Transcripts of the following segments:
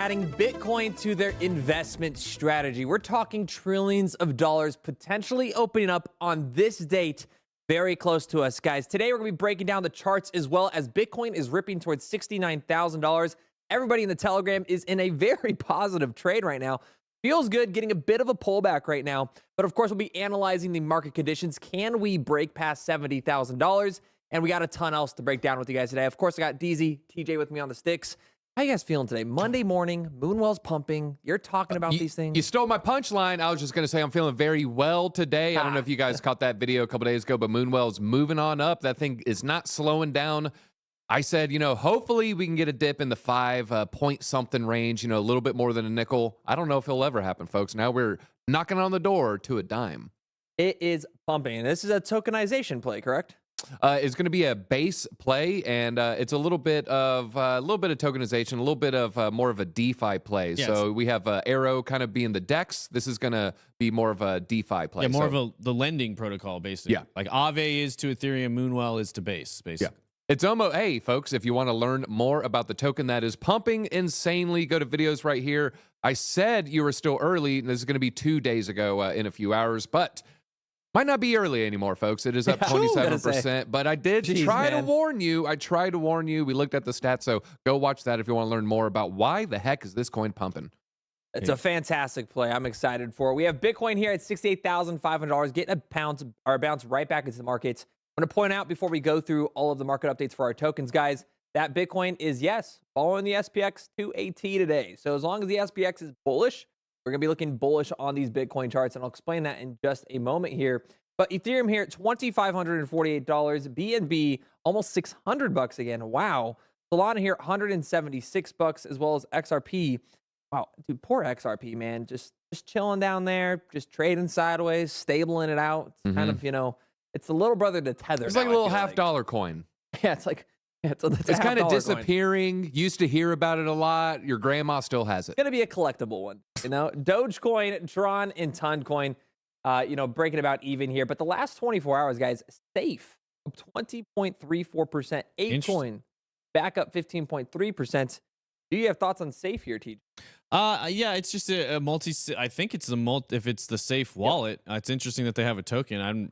adding Bitcoin to their investment strategy. We're talking trillions of dollars potentially opening up on this date very close to us, guys. Today, we're going to be breaking down the charts as well as Bitcoin is ripping towards $69,000. Everybody in the Telegram is in a very positive trade right now. Feels good, getting a bit of a pullback right now. But of course, we'll be analyzing the market conditions. Can we break past $70,000? And we got a ton else to break down with you guys today. Of course, I got DZ, TJ with me on the sticks. How you guys feeling today? Monday morning, Moonwell's pumping. You're talking about these things. You stole my punchline. I was just going to say I'm feeling very well today. I don't know if you guys caught that video a couple days ago, but Moonwell's moving on up. That thing is not slowing down. I said, hopefully we can get a dip in the 5-point-something range, a little bit more than a nickel. I don't know if it'll ever happen, folks. Now we're knocking on the door to a dime. It is pumping. And this is a tokenization play, correct? It's going to be a base play, and it's a little bit of tokenization, a little bit of more of a DeFi play. Yes. So we have Arrow kind of being the DEX. This is going to be more of a DeFi play. Yeah, more of the lending protocol, basically. Yeah. Like Aave is to Ethereum, Moonwell is to Base, basically. Yeah. It's almost, hey, folks, if you want to learn more about the token that is pumping insanely, go to videos right here. I said you were still early, and this is going to be 2 days ago in a few hours, but might not be early anymore, folks. It is up 27%, but I did try to warn you. I tried to warn you. We looked at the stats, so go watch that if you want to learn more about why the heck is this coin pumping. It's a fantastic play. I'm excited for it. We have Bitcoin here at $68,500, getting a bounce right back into the markets. I'm going to point out before we go through all of the market updates for our tokens, guys, that Bitcoin is, yes, following the SPX to AT today. So as long as the SPX is bullish, we're going to be looking bullish on these Bitcoin charts, and I'll explain that in just a moment here. But Ethereum here at $2,548, BNB almost $600 again. Wow. Solana here $176, as well as XRP. Wow, dude, poor XRP, man. Just chilling down there, just trading sideways, stabling it out. It's kind of, it's the little brother to Tether. It's like a little $half-dollar coin. Yeah, it's like it's kind of disappearing. Coin. Used to hear about it a lot. Your grandma still has it. It's gonna be a collectible one, Dogecoin, Tron, and Toncoin, breaking about even here. But the last 24 hours, guys, safe up 20.34%. ApeCoin back up 15.3%. Do you have thoughts on safe here, TJ? Yeah, it's just a multi. I think it's if it's the safe wallet. It's interesting that they have a token.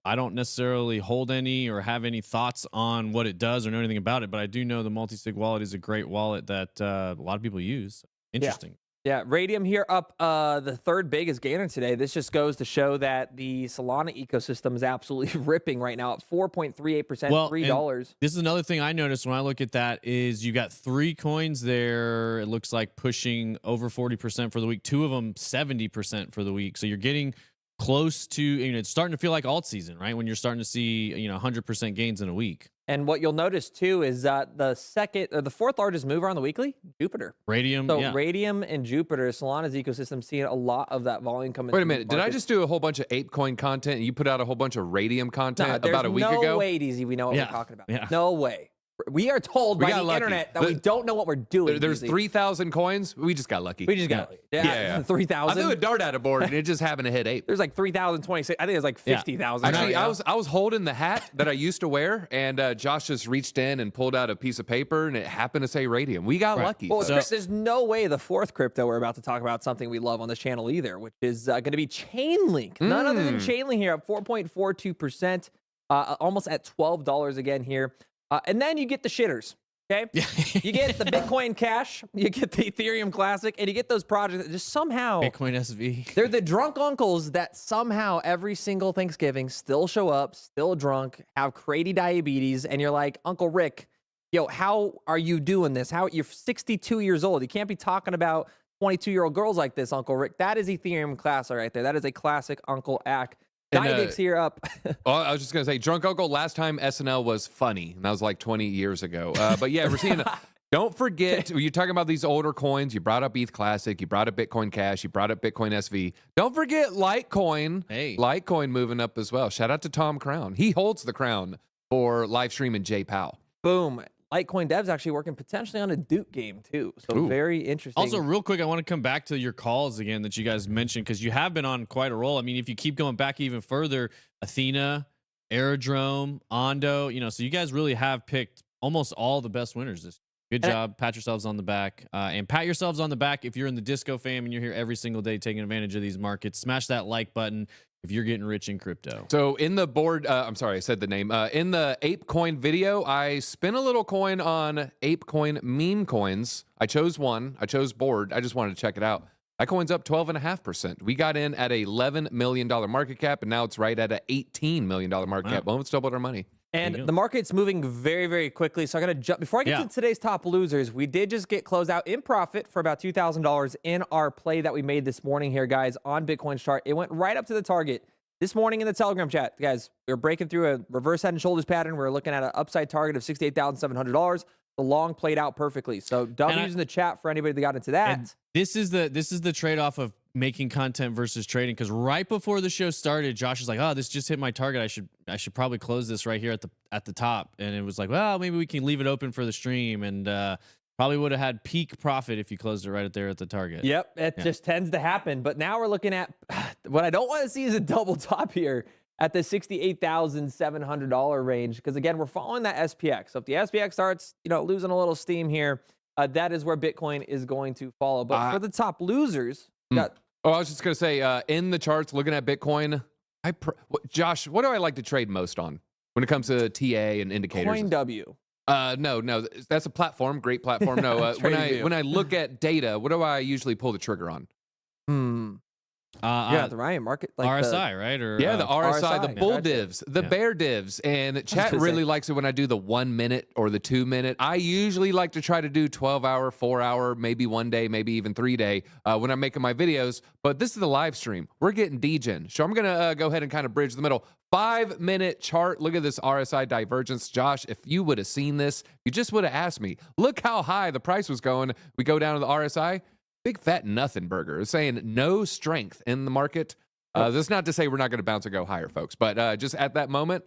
I don't necessarily hold any or have any thoughts on what it does or know anything about it, but I do know the multi-sig wallet is a great wallet that a lot of people use. Interesting. Yeah, Radium here up the third biggest gainer today. This just goes to show that the Solana ecosystem is absolutely ripping right now at 4.38%, well, $3. This is another thing I noticed when I look at that is you got 3 coins there. It looks like pushing over 40% for the week. 2 of them 70% for the week. So you're getting close to, it's starting to feel like alt season, right? When you're starting to see, 100% gains in a week. And what you'll notice too is the fourth largest mover on the weekly, Jupiter. Radium. So Radium and Jupiter, Solana's ecosystem seeing a lot of that volume coming. Wait a minute, did I just do a whole bunch of ApeCoin content and you put out a whole bunch of Radium content about a week ago? No way, DZ, we know what we're talking about. Yeah. No way. We are told by the internet that we don't know what we're doing. There's 3,000 coins. We just got lucky. We just got lucky. Yeah. 3,000. I threw a dart at a board and it just happened to hit 8. There's like 3,026. I think there's like 50,000. Actually, I was holding the hat that I used to wear, and Josh just reached in and pulled out a piece of paper, and it happened to say Radium. We got lucky. Well, there's no way the fourth crypto we're about to talk about something we love on this channel either, which is going to be Chainlink. None other than Chainlink here at 4.42%, almost at $12 again here. And then you get the shitters. Okay, you get the Bitcoin Cash, you get the Ethereum Classic, and you get those projects that just somehow Bitcoin SV. They're the drunk uncles that somehow every single Thanksgiving still show up, still drunk, have crazy diabetes, and you're like, Uncle Rick, how are you doing this? You're 62 years old. You can't be talking about 22-year-old girls like this, Uncle Rick. That is Ethereum Classic right there. That is a classic Uncle Ack. Dynamix here up. Well, I was just going to say, Drunk Uncle, last time SNL was funny, and that was like 20 years ago. But yeah, we're seeing, don't forget, you're talking about these older coins. You brought up ETH Classic, you brought up Bitcoin Cash, you brought up Bitcoin SV. Don't forget Litecoin. Hey. Litecoin moving up as well. Shout out to Tom Crown. He holds the crown for live streaming J Powell. Boom. Litecoin devs actually working potentially on a Duke game too. So very interesting. Also, real quick, I want to come back to your calls again that you guys mentioned because you have been on quite a roll. I mean, if you keep going back even further, Athena, Aerodrome, Ondo, so you guys really have picked almost all the best winners this Good job. Pat yourselves on the back. And pat yourselves on the back if you're in the Disco fam and you're here every single day taking advantage of these markets. Smash that like button if you're getting rich in crypto. So in the board, I'm sorry, I said the name. In the ApeCoin video, I spin a little coin on ApeCoin meme coins. I chose one. I chose board. I just wanted to check it out. That coin's up 12.5%. We got in at a $11 million market cap, and now it's right at an $18 million market cap. Almost doubled our money. And the market's moving very, very quickly. So I'm going to jump. Before I get to today's top losers, we did just get closed out in profit for about $2,000 in our play that we made this morning here, guys, on Bitcoin's chart. It went right up to the target. This morning in the Telegram chat, guys, we were breaking through a reverse head and shoulders pattern. We were looking at an upside target of $68,700. The long played out perfectly. So W's in the chat for anybody that got into that. And this is the trade-off of making content versus trading, because right before the show started, Josh is like, "Oh, this just hit my target. I should probably close this right here at the top." And it was like, "Well, maybe we can leave it open for the stream." And probably would have had peak profit if you closed it right there at the target. Yep, it just tends to happen. But now we're looking at what I don't want to see is a double top here at the $68,700 range, because again, we're following that SPX. So if the SPX starts, losing a little steam here, that is where Bitcoin is going to follow. But for the top losers, I was just gonna say, in the charts, looking at Bitcoin, Josh, what do I like to trade most on when it comes to TA and indicators? CoinW. No, that's a platform, great platform. No, when I look at data, what do I usually pull the trigger on? The Ryan market, like RSI, right? Or the RSI, the bull gotcha. divs, the bear divs, and chat really likes it when I do the 1 minute or the 2 minute. I usually like to try to do 12-hour, 4-hour, maybe 1 day, maybe even 3 day when I'm making my videos. But this is the live stream. We're getting degen, so I'm gonna go ahead and kind of bridge the middle. 5-minute chart. Look at this RSI divergence, Josh. If you would have seen this, you just would have asked me. Look how high the price was going. We go down to the RSI. Big fat nothing burger is saying no strength in the market. That's not to say we're not going to bounce or go higher, folks, but just at that moment,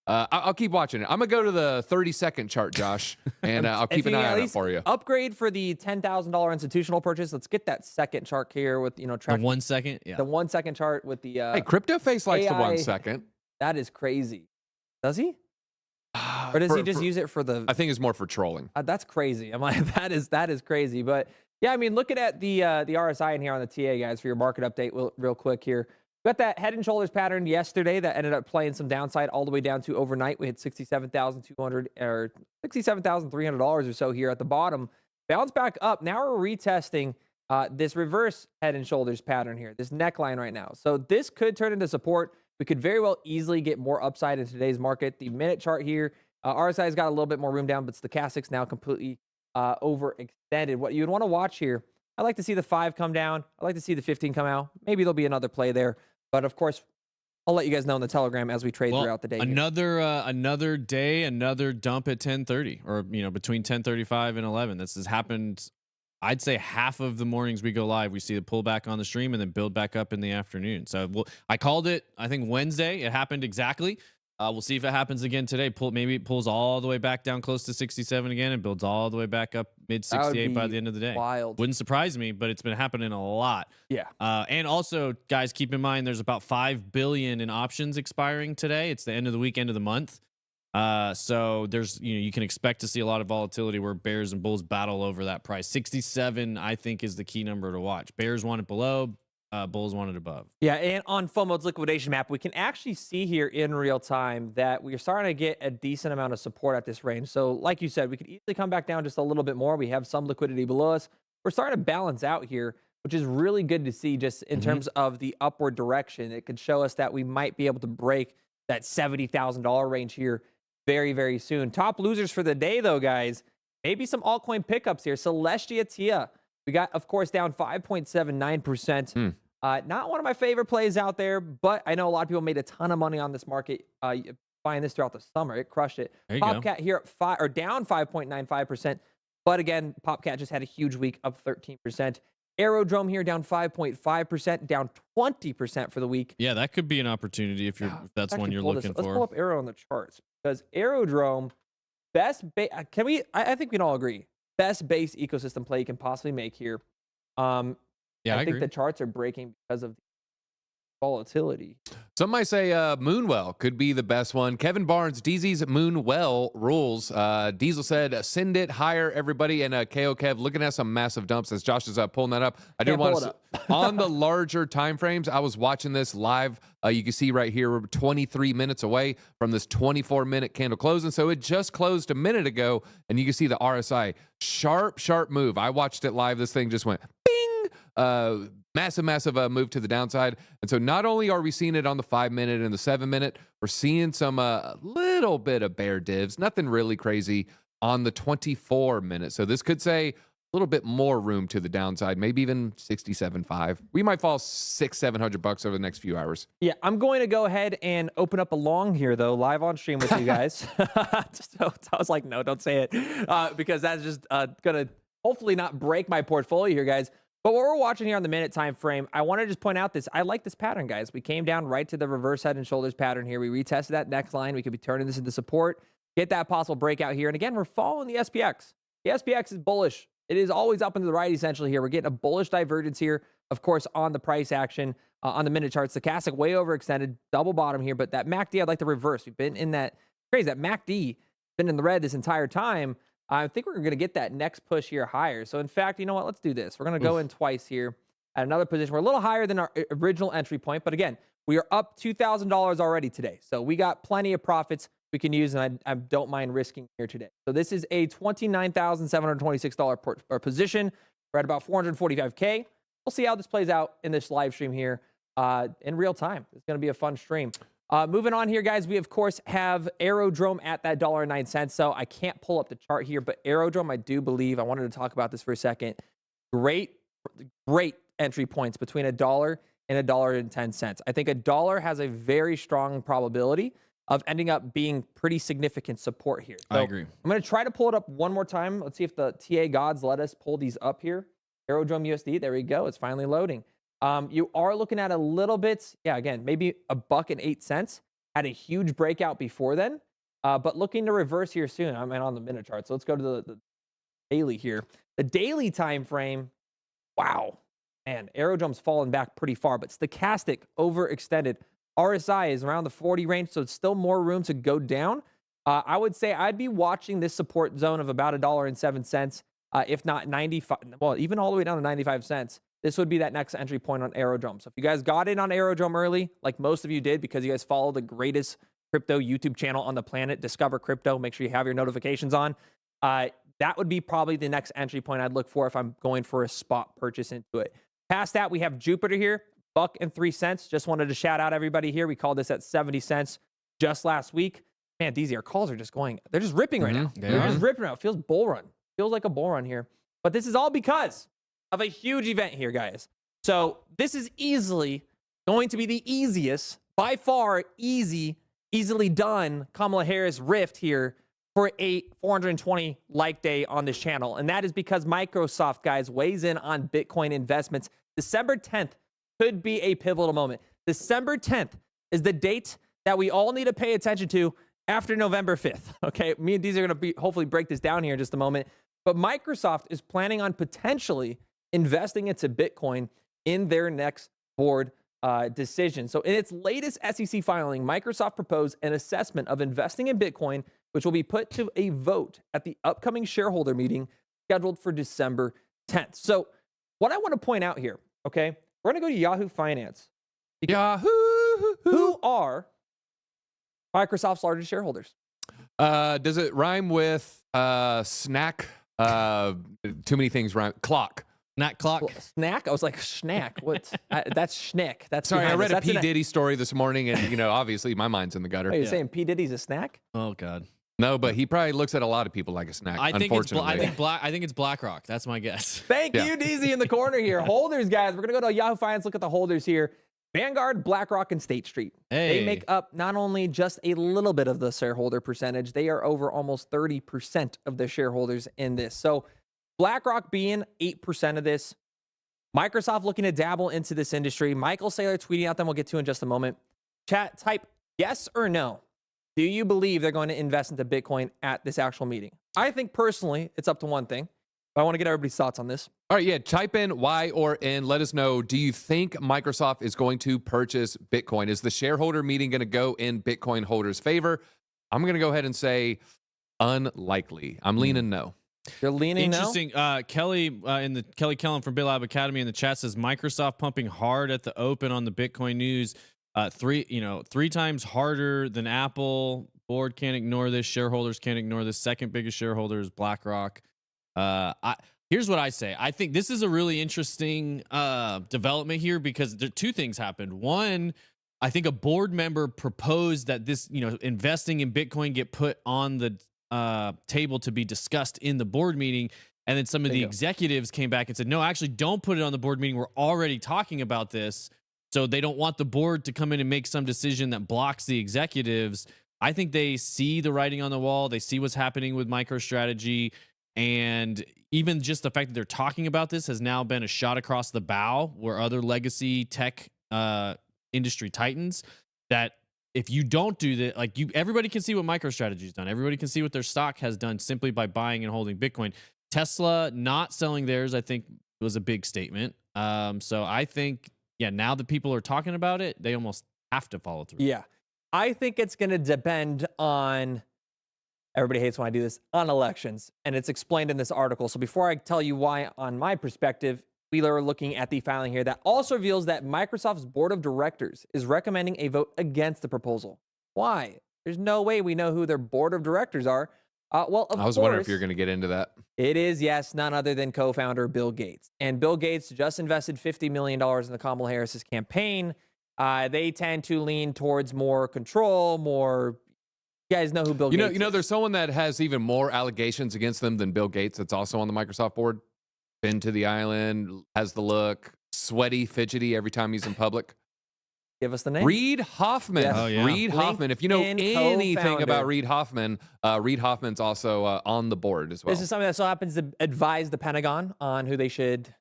I'll keep watching it. I'm going to go to the 30-second chart, Josh, and I'll keep an eye on it for you. Upgrade for the $10,000 institutional purchase. Let's get that second chart here with, the 1 second. Yeah. The 1 second chart with the hey, Crypto Face likes the 1 second. That is crazy. Does he? Or does he just use it for the... I think it's more for trolling. That's crazy. I'm like, that is crazy. But yeah, I mean, looking at the RSI in here on the TA, guys, for your market update real quick here. We got that head and shoulders pattern yesterday that ended up playing some downside all the way down to overnight. We hit $67,200 or $67,300 or so here at the bottom. Bounce back up. Now we're retesting this reverse head and shoulders pattern here, this neckline right now. So this could turn into support. We could very well easily get more upside in today's market. The minute chart here, RSI's got a little bit more room down, but stochastic's now completely overextended. What you'd want to watch here, I like to see the 5 come down. I like to see the 15 come out. Maybe there'll be another play there. But of course, I'll let you guys know in the Telegram as we trade throughout the day. Another day, another dump at 10:30, or between 10:35 and 11. This has happened. I'd say half of the mornings we go live, we see the pullback on the stream and then build back up in the afternoon. So I called it, I think Wednesday. It happened exactly. We'll see if it happens again today. Maybe it pulls all the way back down close to 67 again and builds all the way back up mid 68 by the end of the day. Wild. Wouldn't surprise me, but it's been happening a lot. Yeah. And also, guys, keep in mind there's about 5 billion in options expiring today. It's the end of the week, end of the month. So there's, you can expect to see a lot of volatility where bears and bulls battle over that price. 67, I think, is the key number to watch. Bears want it below, bulls want it above. Yeah, and on FOMO's liquidation map, we can actually see here in real time that we're starting to get a decent amount of support at this range. So like you said, we could easily come back down just a little bit more. We have some liquidity below us. We're starting to balance out here, which is really good to see just in terms of the upward direction. It could show us that we might be able to break that $70,000 range here very, very soon. Top losers for the day, though, guys. Maybe some altcoin pickups here. Celestia Tia. We got, of course, down 5.79%. Not one of my favorite plays out there, but I know a lot of people made a ton of money on this market buying this throughout the summer. It crushed it. Popcat here at down 5.95%. But again, Popcat just had a huge week, up 13%. Aerodrome here down 5.5%, down 20% for the week. Yeah, that could be an opportunity if that's one you're looking for. Let's pull up Aero on the charts, because Aerodrome, I think we can all agree, best base ecosystem play you can possibly make here. Yeah, I think the charts are breaking because of volatility. Some might say Moonwell could be the best one. Kevin Barnes, DZ's Moonwell rules. Diesel said, send it higher, everybody. And KO Kev looking at some massive dumps as Josh is pulling that up. I did want to on the larger time frames. I was watching this live. You can see right here, we're 23 minutes away from this 24-minute candle closing. So it just closed a minute ago, and you can see the RSI. Sharp, sharp move. I watched it live. This thing just went bing. Massive move to the downside. And so not only are we seeing it on the 5-minute and the 7-minute, we're seeing some little bit of bear divs, nothing really crazy on the 24-minute. So this could say a little bit more room to the downside, maybe even 67.5. We might fall $600-700 over the next few hours. Yeah, I'm going to go ahead and open up a long here, though, live on stream with you guys. So I was like, no, don't say it, because that's just going to hopefully not break my portfolio here, guys. But what we're watching here on the minute time frame, I want to just point out this. I like this pattern, guys. We came down right to the reverse head and shoulders pattern here. We retested that next line. We could be turning this into support, get that possible breakout here. And again, we're following the SPX. The SPX is bullish. It is always up and to the right, essentially, here. We're getting a bullish divergence here, of course, on the price action, on the minute charts. The Stochastic way overextended, double bottom here. But that MACD, I'd like to reverse. We've been in that, crazy, that MACD been in the red this entire time. I think we're going to get that next push here higher. So, in fact, you know what? Let's do this. We're going to go in twice here at another position. We're a little higher than our original entry point. But, again, we are up $2,000 already today. So, we got plenty of profits we can use, and I don't mind risking here today. So, this is a $29,726 position. We're at about 445K. We'll see how this plays out in this live stream here in real time. It's going to be a fun stream. Moving on here, guys, we, of course, have Aerodrome at that $1.09. So I can't pull up the chart here, but Aerodrome, I do believe, I wanted to talk about this for a second. Great entry points between $1 and $1.10. I think $1 has a very strong probability of ending up being pretty significant support here. So I agree. I'm going to try to pull it up one more time. Let's see if the TA gods let us pull these up here. Aerodrome USD, there we go. It's finally loading. You are looking at a little bit, yeah, again, maybe $1.08. Had a huge breakout before then, but looking to reverse here soon. I'm on the minute chart, so let's go to the daily here. The daily time frame, wow, man, Aerodrome's fallen back pretty far, but Stochastic overextended. RSI is around the 40 range, so it's still more room to go down. I would say I'd be watching this support zone of about $1.07, if not 95, well, even all the way down to 95 cents. This would be that next entry point on Aerodrome. So if you guys got in on Aerodrome early, like most of you did, because you guys follow the greatest crypto YouTube channel on the planet, Discover Crypto, make sure you have your notifications on. That would be probably the next entry point I'd look for if I'm going for a spot purchase into it. Past that, we have Jupiter here, $1.03. Just wanted to shout out everybody here. We called this at 70 cents just last week. Man, these calls are just going, they're just ripping right now. They're just ripping out. Feels bull run. Feels like a bull run here. But this is all because of a huge event here, guys. So this is easily going to be the easiest, by far easily done Kamala Harris rift here for a 420 like day on this channel. And that is because Microsoft, guys, weighs in on Bitcoin investments. December 10th could be a pivotal moment. December 10th is the date that we all need to pay attention to after November 5th. Okay, me and D's are going to hopefully break this down here in just a moment. But Microsoft is planning on potentially investing into Bitcoin in their next board decision. So in its latest SEC filing, Microsoft proposed an assessment of investing in Bitcoin, which will be put to a vote at the upcoming shareholder meeting scheduled for December 10th. So what I want to point out here, okay, we're going to go to Yahoo Finance. Yahoo! Who are Microsoft's largest shareholders? Does it rhyme with snack? Too many things rhyme. Clock. Not clock. Snack? I was like, schnack. What? That's schnick. That's Sorry, I read a That's P. Diddy story this morning, and, obviously my mind's in the gutter. Are you saying P. Diddy's a snack? Oh God. No, but he probably looks at a lot of people like a snack, I think unfortunately. I think it's BlackRock. That's my guess. Thank you, DZ, in the corner here. Holders, guys. We're going to go to Yahoo Finance, look at the holders here. Vanguard, BlackRock, and State Street. Hey. They make up not only just a little bit of the shareholder percentage, they are over almost 30% of the shareholders in this. So BlackRock being 8% of this. Microsoft looking to dabble into this industry. Michael Saylor tweeting out them we'll get to in just a moment. Chat, type yes or no. Do you believe they're going to invest into Bitcoin at this actual meeting? I think personally, it's up to one thing. I want to get everybody's thoughts on this. All right, yeah, type in Y or N. Let us know. Do you think Microsoft is going to purchase Bitcoin? Is the shareholder meeting going to go in Bitcoin holders' favor? I'm going to go ahead and say unlikely. I'm leaning no. You're leaning Interesting. Kelly in the Kelly Kellum from BitLab Academy in the chat says Microsoft pumping hard at the open on the Bitcoin news. Three times harder than Apple. Board can't ignore this. Shareholders can't ignore this. Second biggest shareholder is BlackRock. Here's what I say. I think this is a really interesting development here because there two things happened. One, I think a board member proposed that this, investing in Bitcoin get put on the table to be discussed in the board meeting. And then some of the executives came back and said, no, actually don't put it on the board meeting. We're already talking about this. So they don't want the board to come in and make some decision that blocks the executives. I think they see the writing on the wall. They see what's happening with MicroStrategy. And even just the fact that they're talking about this has now been a shot across the bow where other legacy tech industry titans that if you don't do that, everybody can see what MicroStrategy's done. Everybody can see what their stock has done simply by buying and holding Bitcoin. Tesla not selling theirs, I think, was a big statement. So I think, now that people are talking about it, they almost have to follow through. Yeah. I think it's going to depend on, everybody hates when I do this, on elections. And it's explained in this article. So before I tell you why, on my perspective, we are looking at the filing here that also reveals that Microsoft's board of directors is recommending a vote against the proposal. Why? There's no way we know who their board of directors are. Well, of I was wondering if you're going to get into that. It is, yes, none other than co-founder Bill Gates. And Bill Gates just invested $50 million in the Kamala Harris's campaign. They tend to lean towards more control, more... You guys know who Bill Gates is. There's someone that has even more allegations against them than Bill Gates that's also on the Microsoft board. Been to the island, has the look, sweaty, fidgety every time he's in public. Give us the name. Reid Hoffman. Yes. Oh, yeah. Reid Hoffman. If you know anything about Reid Hoffman's also on the board as well. This is something that so happens to advise the Pentagon on who they should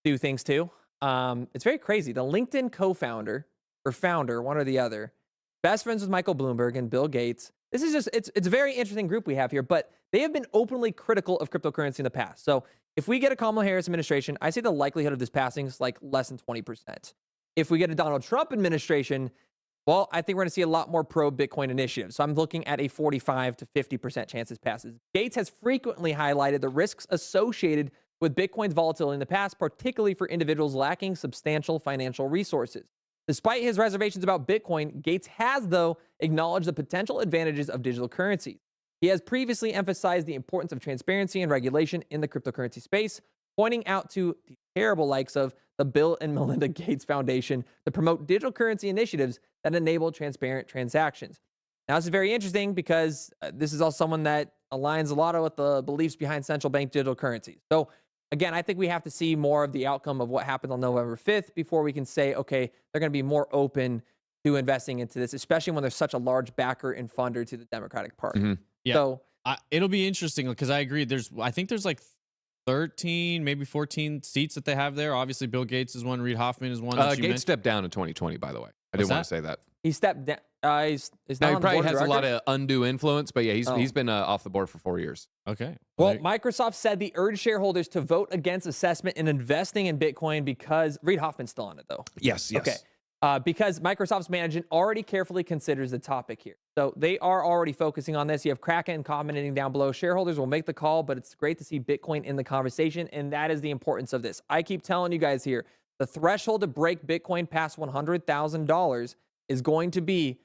do things to. It's very crazy. The LinkedIn co-founder or founder, one or the other, best friends with Michael Bloomberg and Bill Gates. This is just, it's a very interesting group we have here, but they have been openly critical of cryptocurrency in the past. So if we get a Kamala Harris administration, I say the likelihood of this passing is like less than 20%. If we get a Donald Trump administration, well, I think we're going to see a lot more pro-Bitcoin initiatives. So I'm looking at a 45 to 50% chance this passes. Gates has frequently highlighted the risks associated with Bitcoin's volatility in the past, particularly for individuals lacking substantial financial resources. Despite his reservations about Bitcoin, Gates has, though, acknowledged the potential advantages of digital currencies. He has previously emphasized the importance of transparency and regulation in the cryptocurrency space, pointing out to the terrible likes of the Bill and Melinda Gates Foundation to promote digital currency initiatives that enable transparent transactions. Now, this is very interesting because this is also someone that aligns a lot with the beliefs behind central bank digital currencies. So, again, I think we have to see more of the outcome of what happened on November 5th before we can say, okay, they're going to be more open to investing into this, especially when there's such a large backer and funder to the Democratic Party. Mm-hmm. Yeah. So it'll be interesting because I agree. I think there's like 13, maybe 14 seats that they have there. Obviously, Bill Gates is one. Reid Hoffman is one. Gates stepped down in 2020, by the way. I didn't want to say that. he stepped down. He's Now, not he on the probably board of has a lot directors? of undue influence, but yeah, he's been off the board for 4 years. Okay. Well, Microsoft said they urged shareholders to vote against assessment in investing in Bitcoin because Reid Hoffman's still on it, though. Yes. Okay. Because Microsoft's management already carefully considers the topic here. So they are already focusing on this. You have Kraken commenting down below. Shareholders will make the call, but it's great to see Bitcoin in the conversation, and that is the importance of this. I keep telling you guys here, the threshold to break Bitcoin past $100,000 is going to be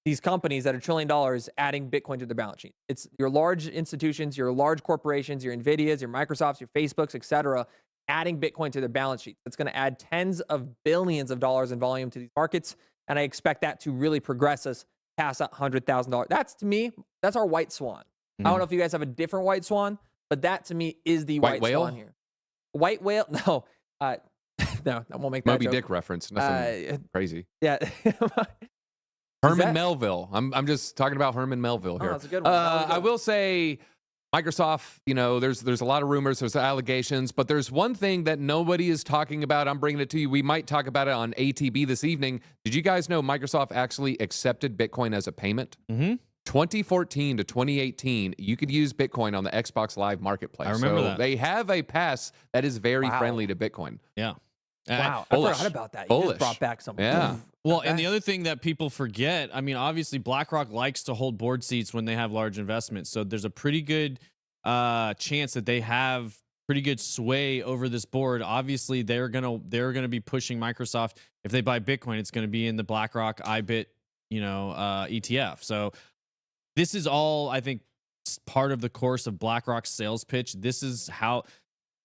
these companies that are $1 trillion adding Bitcoin to their balance sheet. It's your large institutions, your large corporations, your NVIDIAs, your Microsofts, your Facebooks, etc., adding Bitcoin to their balance sheet. That's going to add tens of billions of dollars in volume to these markets, and I expect that to really progress us past that $100,000. That's, to me, that's our white swan. I don't know if you guys have a different white swan, but that, to me, is the white whale? swan here. White whale? No. No, I won't make that Moby joke. Dick reference. Nothing crazy. Yeah. Herman Melville. I'm just talking about Herman Melville here. Oh, that's a good one. I will say Microsoft, there's a lot of rumors, there's allegations, but there's one thing that nobody is talking about. I'm bringing it to you. We might talk about it on ATB this evening. Did you guys know Microsoft actually accepted Bitcoin as a payment? Mm-hmm. 2014 to 2018, you could use Bitcoin on the Xbox Live Marketplace. I remember that. They have a pass that is very Wow. friendly to Bitcoin. Yeah. Wow, I bullish. forgot about that. You Bullish. just brought back some. Yeah. Well, and the other thing that people forget, I mean, obviously BlackRock likes to hold board seats when they have large investments. So there's a pretty good chance that they have pretty good sway over this board. Obviously, they're gonna be pushing Microsoft. If they buy Bitcoin, it's gonna be in the BlackRock IBIT, ETF. So this is all, I think, part of the course of BlackRock's sales pitch. This is how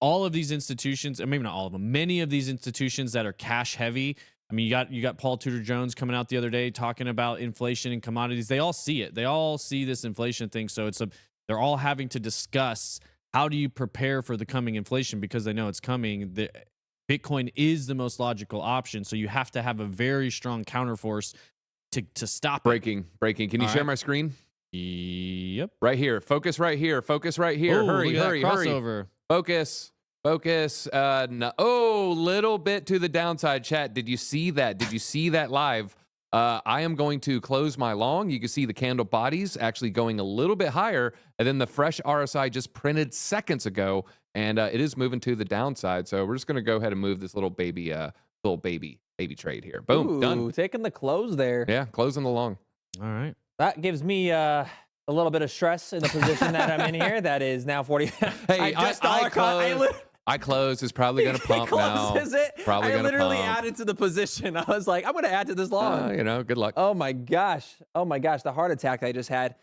all of these institutions, and maybe not all of them, many of these institutions that are cash heavy. I mean, you got Paul Tudor Jones coming out the other day talking about inflation and commodities. They all see it. They all see this inflation thing. So they're all having to discuss how do you prepare for the coming inflation because they know it's coming. Bitcoin is the most logical option. So you have to have a very strong counterforce to stop it. Breaking. Can you share my screen? Yep. Right here. Focus right here. Focus right here. Ooh, Hurry. look at that crossover. Focus. No. Oh, little bit to the downside, chat. Did you see that? Did you see that live? I am going to close my long. You can see the candle bodies actually going a little bit higher. And then the fresh RSI just printed seconds ago. And it is moving to the downside. So we're just going to go ahead and move this little baby trade here. Boom. Ooh, Done. taking the close there. Yeah. Closing the long. All right. That gives me a little bit of stress in the position that I'm in here. That is now 40. Hey, I closed. It's probably going to pump now. Is it? Probably I going to literally pump. added to the position. I was like, I'm going to add to this long. Good luck. Oh my gosh. The heart attack I just had.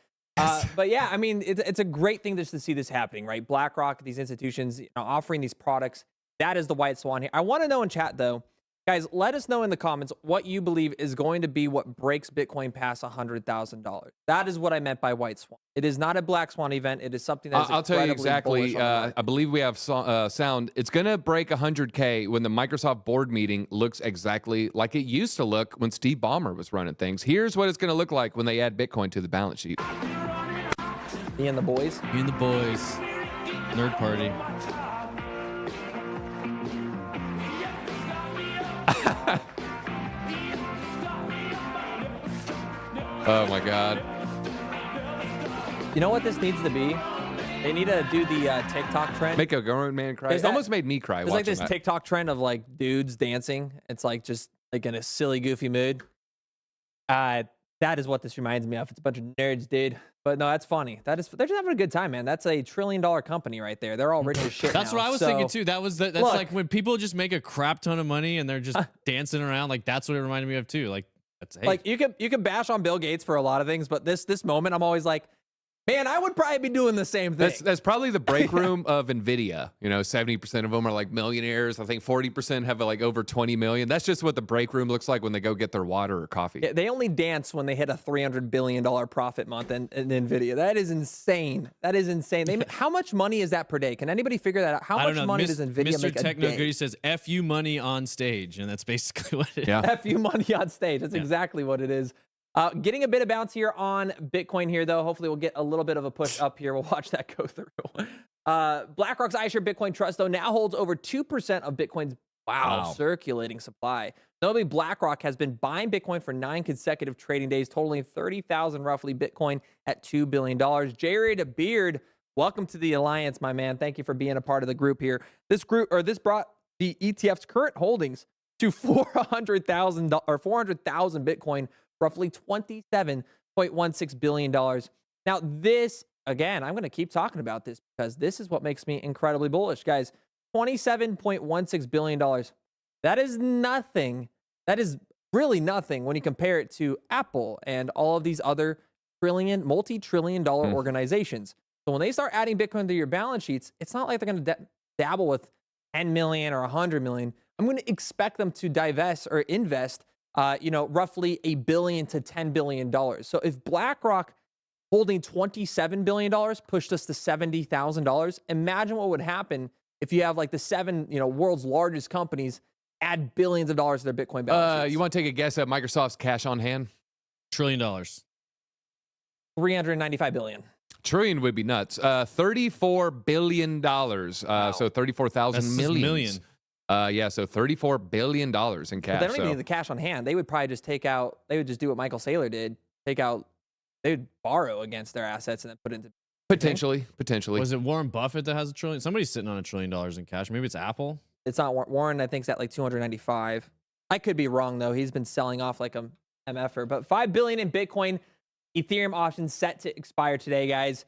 But yeah, I mean, it's a great thing just to see this happening, right? BlackRock, these institutions, offering these products. That is the white swan here. I want to know in chat though, guys, let us know in the comments what you believe is going to be what breaks Bitcoin past $100,000. That is what I meant by white swan. It is not a black swan event. It is something that is I'll tell you incredibly exactly. bullish on the market. I believe we have sound. It's going to break 100K when the Microsoft board meeting looks exactly like it used to look when Steve Ballmer was running things. Here's what it's going to look like when they add Bitcoin to the balance sheet. Me and the boys. Me and the boys. Nerd party. Oh my God. You know what this needs to be? They need to do the TikTok trend. Make a grown man cry. It almost made me cry. There's like this that. TikTok trend of like dudes dancing. It's like just like in a silly, goofy mood. That is what this reminds me of. It's a bunch of nerds, dude. But no, that's funny. They're just having a good time, man. That's a $1 trillion company right there. They're all rich as shit. That's now. what I was thinking too. That's look, like when people just make a crap ton of money and they're just dancing around. Like that's what it reminded me of too. Like that's like you can bash on Bill Gates for a lot of things, but this moment, I'm always like, man, I would probably be doing the same thing. That's probably the break room of NVIDIA. 70% of them are like millionaires. I think 40% have like over 20 million. That's just what the break room looks like when they go get their water or coffee. Yeah, they only dance when they hit a $300 billion profit month in NVIDIA. That is insane. How much money is that per day? Can anybody figure that out? How much money does NVIDIA Mr. make a Techno day? Goody says, F you money on stage. And that's basically what it is. Yeah. F you money on stage. That's exactly what it is. Getting a bit of bounce here on Bitcoin here, though. Hopefully, we'll get a little bit of a push up here. We'll watch that go through. BlackRock's iShares Bitcoin Trust, though, now holds over 2% of Bitcoin's circulating supply. Notably, BlackRock has been buying Bitcoin for 9 consecutive trading days, totaling 30,000 roughly Bitcoin at $2 billion. Jared Beard, welcome to the alliance, my man. Thank you for being a part of the group here. This brought the ETF's current holdings to 400,000 Bitcoin, roughly $27.16 billion. Now, this, again, I'm going to keep talking about this because this is what makes me incredibly bullish. Guys, $27.16 billion. That is nothing. That is really nothing when you compare it to Apple and all of these other multi-trillion dollar organizations. So when they start adding Bitcoin to your balance sheets, it's not like they're going to dabble with 10 million or 100 million. I'm going to expect them to divest or invest roughly $1 billion to $10 billion. So if BlackRock holding $27 billion pushed us to $70,000, imagine what would happen if you have like the 7, world's largest companies add billions of dollars to their Bitcoin balance sheets. You want to take a guess at Microsoft's cash on hand? $1 trillion. 395 billion. Trillion would be nuts. $34 billion. So 34,000 millions. So $34 billion in cash. But they don't even need the cash on hand. They would probably just do what Michael Saylor did. They they'd borrow against their assets and then put it into Potentially. Was it Warren Buffett that has $1 trillion? Somebody's sitting on $1 trillion in cash. Maybe it's Apple. It's not Warren. I think it's at like 295. I could be wrong though. He's been selling off like a MFer. But 5 billion in Bitcoin, Ethereum options set to expire today, guys.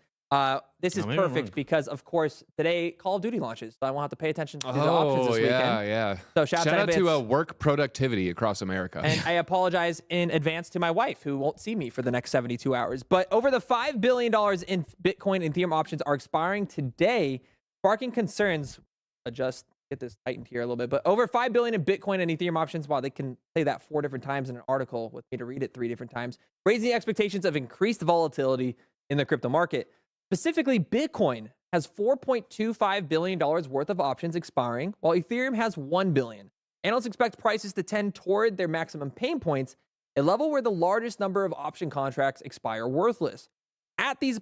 This is perfect because, of course, today Call of Duty launches, so I won't have to pay attention to the options this weekend. Yeah. So shout out to work productivity across America. And I apologize in advance to my wife, who won't see me for the next 72 hours. But over the $5 billion in Bitcoin and Ethereum options are expiring today, sparking concerns. Get this tightened here a little bit. But over 5 billion in Bitcoin and Ethereum options, wow, they can say that 4 different times in an article with me to read it 3 different times, raising expectations of increased volatility in the crypto market. Specifically, Bitcoin has $4.25 billion worth of options expiring, while Ethereum has $1 billion. Analysts expect prices to tend toward their maximum pain points, a level where the largest number of option contracts expire worthless. As these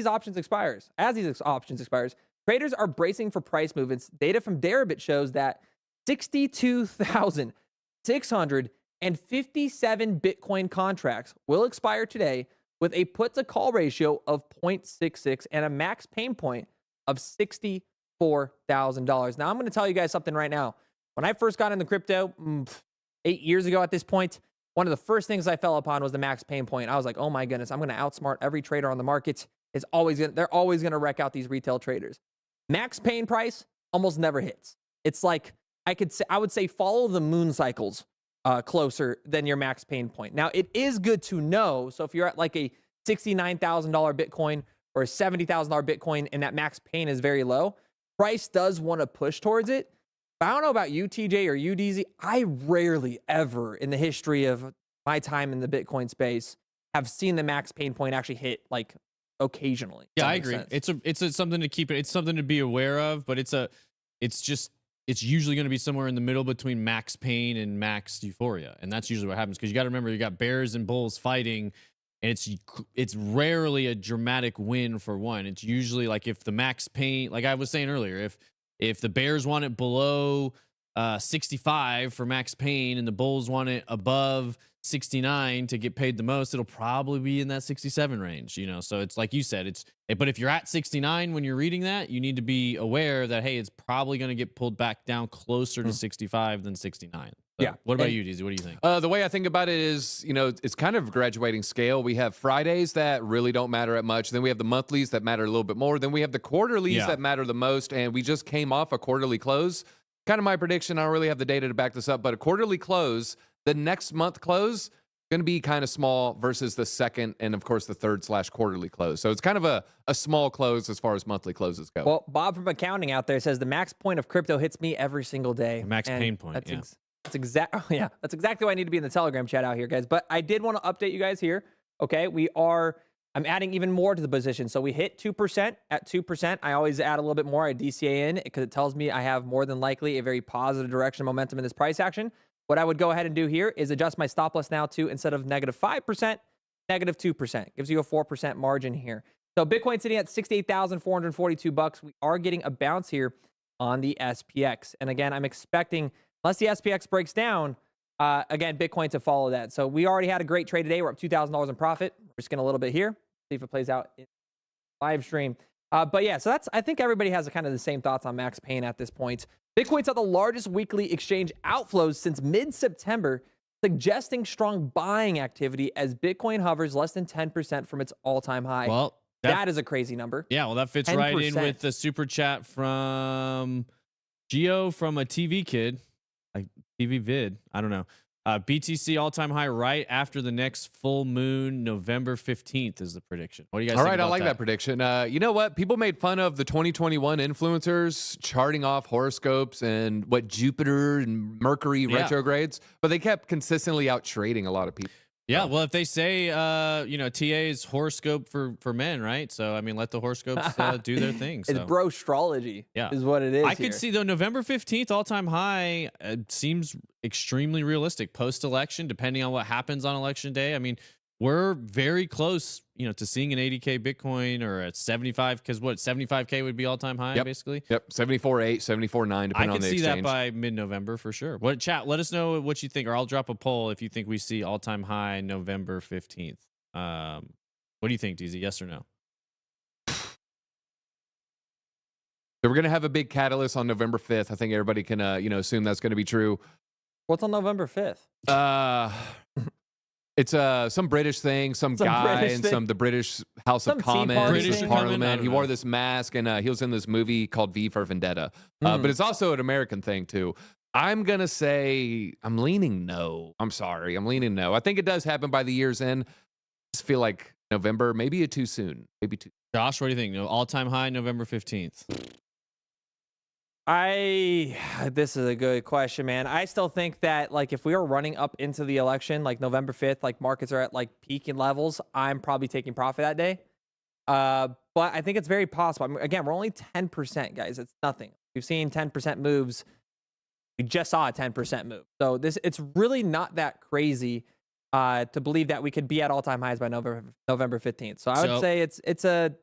options expires, traders are bracing for price movements. Data from Deribit shows that 62,657 Bitcoin contracts will expire today, with a put-to-call ratio of 0.66 and a max pain point of $64,000. Now, I'm going to tell you guys something right now. When I first got into crypto 8 years ago at this point, one of the first things I fell upon was the max pain point. I was like, oh my goodness, I'm going to outsmart every trader on the market. They're always going to wreck out these retail traders. Max pain price almost never hits. It's like I would say follow the moon cycles closer than your max pain point. Now, it is good to know. So if you're at like a $69,000 Bitcoin or a $70,000 Bitcoin and that max pain is very low, price does want to push towards it. But I don't know about you, TJ, or you, DZ. I rarely ever in the history of my time in the Bitcoin space have seen the max pain point actually hit like occasionally. Yeah, I agree. Sense. It's something to keep it. It's something to be aware of, but it's usually going to be somewhere in the middle between max pain and max euphoria. And that's usually what happens, because you got to remember, you got bears and bulls fighting, and it's rarely a dramatic win for one. It's usually like if the max pain, like I was saying earlier, if the bears want it below 65 for max pain and the bulls want it above 69 to get paid the most, it'll probably be in that 67 range, you know? So it's like you said, but if you're at 69 when you're reading that, you need to be aware that, hey, it's probably going to get pulled back down closer to 65 than 69. So yeah. What about you, DZ? What do you think? The way I think about it is, it's kind of a graduating scale. We have Fridays that really don't matter at much. Then we have the monthlies that matter a little bit more. Then we have the quarterlies that matter the most. And we just came off a quarterly close. Kind of my prediction. I don't really have the data to back this up, but a quarterly close, the next month close, going to be kind of small versus the second and, of course, the third/quarterly close. So it's kind of a small close as far as monthly closes go. Well, Bob from accounting out there says the max point of crypto hits me every single day. Max pain point. That's exactly why I need to be in the Telegram chat out here, guys. But I did want to update you guys here. Okay, I'm adding even more to the position. So we hit 2%. At 2%, I always add a little bit more. I DCA in because it tells me I have more than likely a very positive direction momentum in this price action. What I would go ahead and do here is adjust my stop loss now to, instead of -5%, -2%. Gives you a 4% margin here. So Bitcoin sitting at 68,442 bucks. We are getting a bounce here on the SPX. And again, I'm expecting, unless the SPX breaks down, again, Bitcoin to follow that. So we already had a great trade today. We're up $2,000 in profit. We're just going a little bit here. See if it plays out in live stream. But yeah, so I think everybody has kind of the same thoughts on max pain at this point. Bitcoin saw the largest weekly exchange outflows since mid-September, suggesting strong buying activity as Bitcoin hovers less than 10% from its all-time high. Well, that is a crazy number. Yeah, well, that fits 10%. Right in with the super chat from Geo from a TV kid, like TV vid. I don't know. BTC all-time high right after the next full moon, November 15th is the prediction. What do you guys think about that? All right, I like that prediction. You know what? People made fun of the 2021 influencers charting off horoscopes and what Jupiter and Mercury retrogrades, but they kept consistently out trading a lot of people. Yeah, well, if they say, TA's horoscope for men, right? So, I mean, let the horoscopes do their thing. So. It's bro-astrology is what it is. I could see, though, November 15th, all-time high, seems extremely realistic. Post-election, depending on what happens on election day. I mean, we're very close, to seeing an 80K Bitcoin or a 75, because 75K would be all-time high, basically? Yep, 74.8, 74.9, depending on the exchange. I can see that by mid-November for sure. Chat, let us know what you think, or I'll drop a poll if you think we see all-time high November 15th. What do you think, DZ? Yes or no? So we're going to have a big catalyst on November 5th. I think everybody can, assume that's going to be true. What's on November 5th? It's some British thing, some guy British in thing. the British House Some of Tea Party Commons, thing. British Parliament? I Parliament. don't He know. wore this mask, and he was in this movie called V for Vendetta. But it's also an American thing, too. I'm going to say I'm leaning no. I'm sorry. I'm leaning no. I think it does happen by the year's end. I just feel like November, maybe too soon. Maybe too. Josh, what do you think? No, all-time high, November 15th. This is a good question, man. I still think that like if we are running up into the election, like November 5th, like markets are at like peaking levels, I'm probably taking profit that day. But I think it's very possible. I mean, again, we're only 10%, guys. It's nothing. We've seen 10% moves. We just saw a 10% move. So it's really not that crazy to believe that we could be at all-time highs by November 15th. So I would say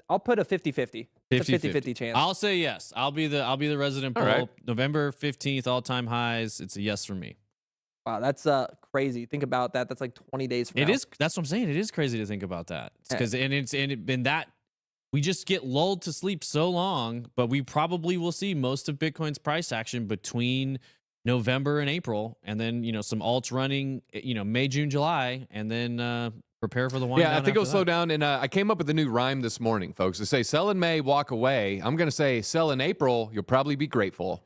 I'll put a 50-50. It's a 50-50 chance. I'll say yes. I'll be the resident poll. Right. November 15th, all-time highs. It's a yes for me. Wow, that's crazy. Think about that. That's like 20 days from now. It is. That's what I'm saying. It is crazy to think about that. Because that we just get lulled to sleep so long, but we probably will see most of Bitcoin's price action between November and April, and then some alts running May, June, July, and then prepare for the wind down. Yeah, I think it'll after slow that. down. And I came up with a new rhyme this morning, folks. To say sell in May, walk away. I'm going to say sell in April, you'll probably be grateful.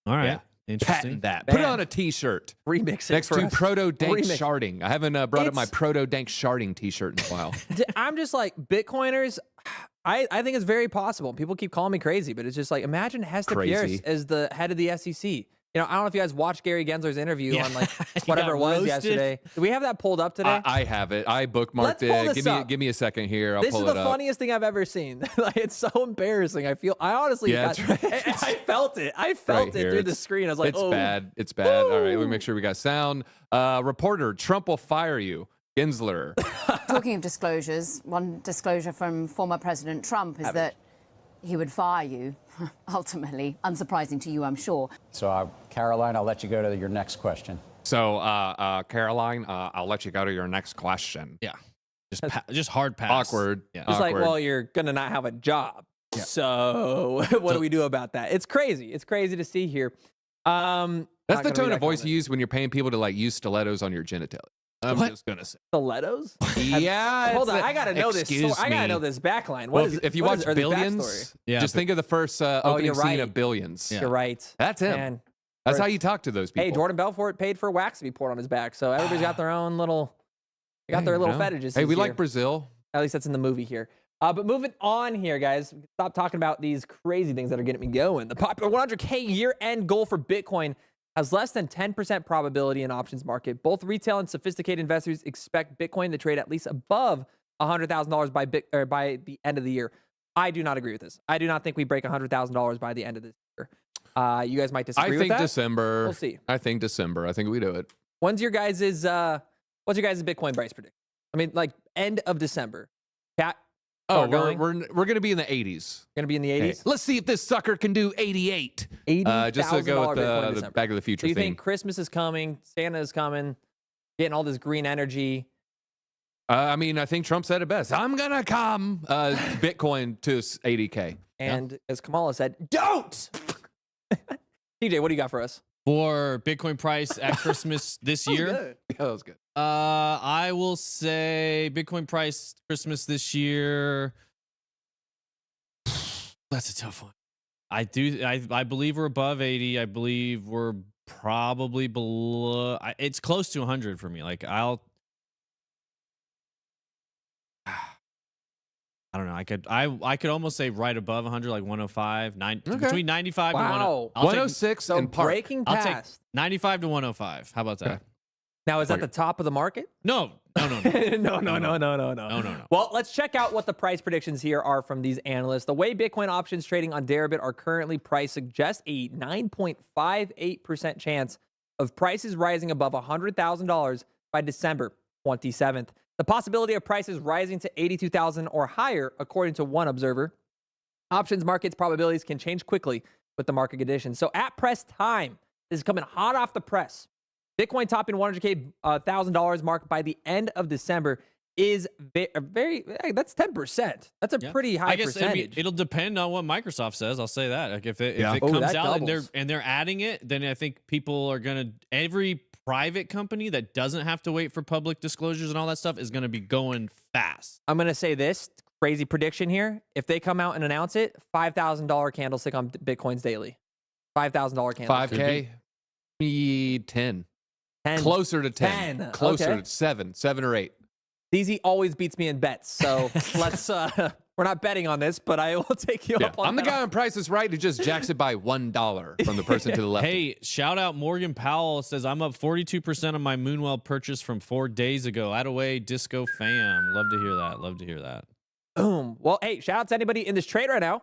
All right. Yeah. Interesting. Patent that. Bam. Put it on a t-shirt. Remix it Next for to us. Proto Dank Remix. Sharding. I haven't brought up my It's- Proto Dank Sharding t-shirt in a while. I'm just like Bitcoiners. I think it's very possible. People keep calling me crazy, but it's just like imagine Hester Crazy. Pierce as the head of the SEC. I don't know if you guys watched Gary Gensler's interview Yeah. on like He whatever got it was roasted. yesterday. Do we have that pulled up today? I have it. I bookmarked Let's pull it. this up. Give me a second here. I'll This pull is it the up. funniest thing I've ever seen. Like, it's so embarrassing. I honestly, Yeah, got, that's right. I felt it. I felt Right it here. through the screen. I was like, It's oh, bad. It's bad. All right, let me Woo. make sure we got sound. Reporter, Trump will fire you. Gensler. Talking of disclosures, one disclosure from former President Trump is that he would fire you, ultimately. Unsurprising to you, I'm sure. So, Caroline, I'll let you go to your next question. So, Caroline, I'll let you go to your next question. Yeah. Just hard pass. Awkward. Yeah. It's like, Awkward. well, you're gonna not have a job. So what do we do about that? It's crazy. It's crazy to see here. That's not the gonna tone read of that voice you comment. use when you're paying people to like use stilettos on your genitalia. I'm What? just gonna say. Stilettos? Yeah. Hold it's on, a- I gotta know this. Excuse I gotta me. know this backline. Well, What is? if you what watch is- or this backstory? Billions, Yeah, just but- think of the first opening you're scene right. of Billions. Yeah. You're right. That's him. Man. That's Or- how you talk to those people. Hey, Jordan Belfort paid for wax to be poured on his back, so everybody's got their own little. They got Yeah, their you little know. fetishes. Hey, we here. like Brazil. At least that's in the movie here. But moving on here, guys. Stop talking about these crazy things that are getting me going. The popular 100K year-end goal for Bitcoin has less than 10% probability in options market. Both retail and sophisticated investors expect Bitcoin to trade at least above $100,000 by the end of the year. I do not agree with this. I do not think we break $100,000 by the end of this year. You guys might disagree I with think that. December. We'll see. I think December. I think we do it. What's your guys' Bitcoin price prediction? I mean, like end of December. Cat. Oh, going. we're going to be in the 80s. Gonna be in the 80s. Hey, let's see if this sucker can do 88. Just to go with Bitcoin in the December. Back of the Future So you theme. think Christmas is coming, Santa is coming, getting all this green energy? I mean, I think Trump said it best. I'm gonna come Bitcoin to 80K. And as Kamala said, don't! TJ, what do you got for us? For Bitcoin price at Christmas this year, Yeah, that was good. I will say Bitcoin price Christmas this year. That's a tough one. I believe we're above 80. I believe we're probably below. It's close to 100 for me. Like I don't know. I could almost say right above 100, like 105, Okay. between 95 and 100. Wow. I'll take 106 So and park. breaking I'll take- past. 95 to 105. How about that? Okay. Now, is that Okay. the top of the market? No. No. Well, let's check out what the price predictions here are from these analysts. The way Bitcoin options trading on Deribit are currently priced suggests a 9.58% chance of prices rising above $100,000 by December 27th. The possibility of prices rising to 82,000 or higher, according to one observer. Options markets probabilities can change quickly with the market conditions. So at press time, this is coming hot off the press. Bitcoin topping $100,000 mark by the end of December is very that's 10%. That's a pretty high I guess percentage. it'll depend on what Microsoft says. I'll say that. Like if it Oh, comes that out doubles. and they're adding it, then I think people are gonna every private company that doesn't have to wait for public disclosures and all that stuff is gonna be going fast. I'm gonna say this crazy prediction here. If they come out and announce it, $5,000 candlestick on Bitcoins daily. $5,000 candlestick. 5K, me 10. 10. Closer to 10. 10. Closer Okay. to 7 or 8. DZ always beats me in bets, so let's. We're not betting on this, but I will take you up on I'm the that. guy on Price is Right who just jacks it by $1 from the person to the left. Hey, shout out Morgan Powell says I'm up 42% on my Moonwell purchase from 4 days ago. Out of way, Disco fam. Love to hear that. Love to hear that. Boom. Well, hey, shout out to anybody in this trade right now.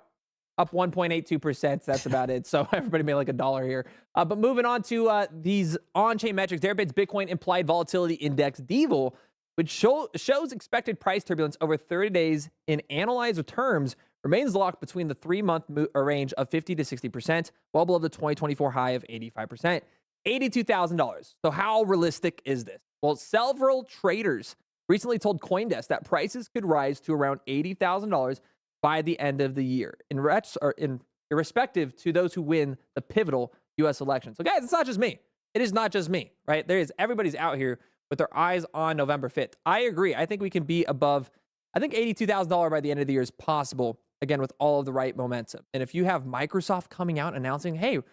Up 1.82%. That's about it. So everybody made like $1 here. But moving on to these on-chain metrics, Deribit's Bitcoin Implied Volatility Index, DVOL, which shows expected price turbulence over 30 days in analyzer terms, remains locked between the 3-month range of 50 to 60%, well below the 2024 high of 85%, $82,000. So how realistic is this? Well, several traders recently told CoinDesk that prices could rise to around $80,000 by the end of the year, irrespective to those who win the pivotal U.S. election. So, guys, it's not just me. It is not just me, right? Everybody's out here with their eyes on November 5th. I agree. I think we can be above, I think $82,000 by the end of the year is possible, again, with all of the right momentum. And if you have Microsoft coming out announcing, hey, we're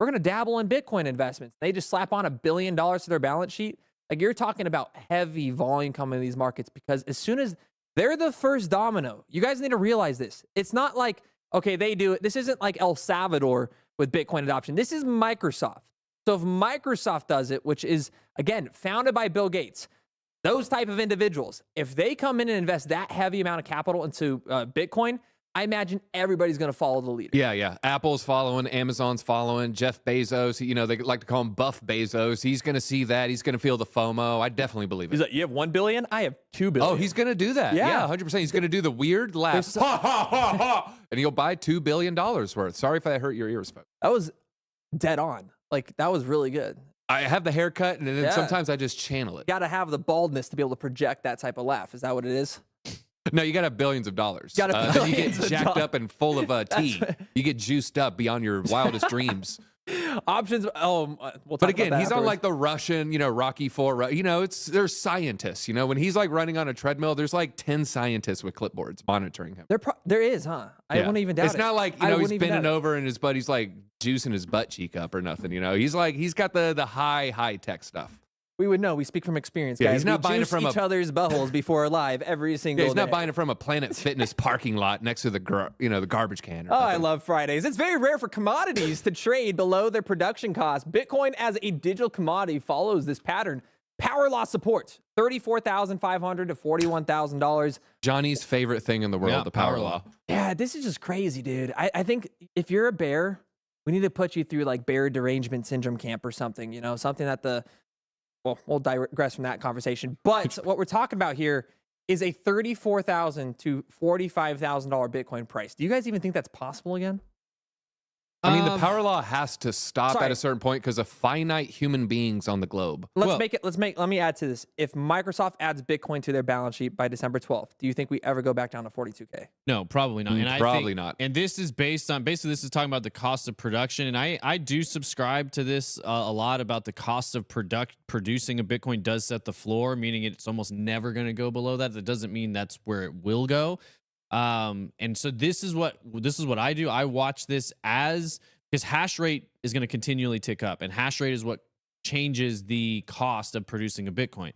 going to dabble in Bitcoin investments, they just slap on $1 billion to their balance sheet. Like, you're talking about heavy volume coming in these markets, because as soon as they're the first domino, you guys need to realize this. It's not like, okay, they do it. This isn't like El Salvador with Bitcoin adoption. This is Microsoft. So if Microsoft does it, which is, again, founded by Bill Gates, those type of individuals, if they come in and invest that heavy amount of capital into Bitcoin, I imagine everybody's going to follow the leader. Yeah. Apple's following, Amazon's following, Jeff Bezos, they like to call him Buff Bezos. He's going to see that. He's going to feel the FOMO. I definitely believe it. He's like, you have 1 billion? I have 2 billion. Oh, he's going to do that. Yeah. 100%. He's going to do the weird laugh. Ha, ha, ha, ha. And he'll buy $2 billion worth. Sorry if I hurt your ears, folks. That was dead on. Like, that was really good. I have the haircut, and then sometimes I just channel it. You got to have the baldness to be able to project that type of laugh. Is that what it is? No, you got to have billions of dollars. You gotta have You get billions of jacked dollars. up and full of tea. You get juiced up beyond your wildest dreams. Options. Oh, we'll talk But again, about that he's on afterwards. like the Russian, Rocky IV. There's scientists. When he's like running on a treadmill, there's like 10 scientists with clipboards monitoring him. There is, huh? I Yeah. wouldn't even doubt it. It's not like I he's wouldn't even bending doubt it. over and his buddy's like juicing his butt cheek up or nothing. He's got the high tech stuff. We would know. We speak from experience, guys. Yeah, he's not we buying it juice from each other's buttholes before live every single Yeah, he's day. not buying it from a Planet Fitness parking lot next to the garbage can. Or Oh, I nothing. love Fridays. It's very rare for commodities to trade below their production cost. Bitcoin as a digital commodity follows this pattern. Power law support, $34,500 to $41,000. Johnny's favorite thing in the world, Yeah, the power power law. law. Yeah, this is just crazy, dude. I think if you're a bear, we need to put you through like bear derangement syndrome camp or something, something that we'll digress from that conversation. But what we're talking about here is a $34,000 to $45,000 Bitcoin price. Do you guys even think that's possible again? I mean, the power law has to stop sorry. at a certain point because of finite human beings on the globe. Let me add to this. If Microsoft adds Bitcoin to their balance sheet by December 12th, do you think we ever go back down to 42K? No, probably not. And Probably not. And this is basically this is talking about the cost of production. And I do subscribe to this a lot about the cost of producing a Bitcoin does set the floor, meaning it's almost never going to go below that. That doesn't mean that's where it will go. And so this is what I do. I watch this because hash rate is going to continually tick up, and hash rate is what changes the cost of producing a Bitcoin.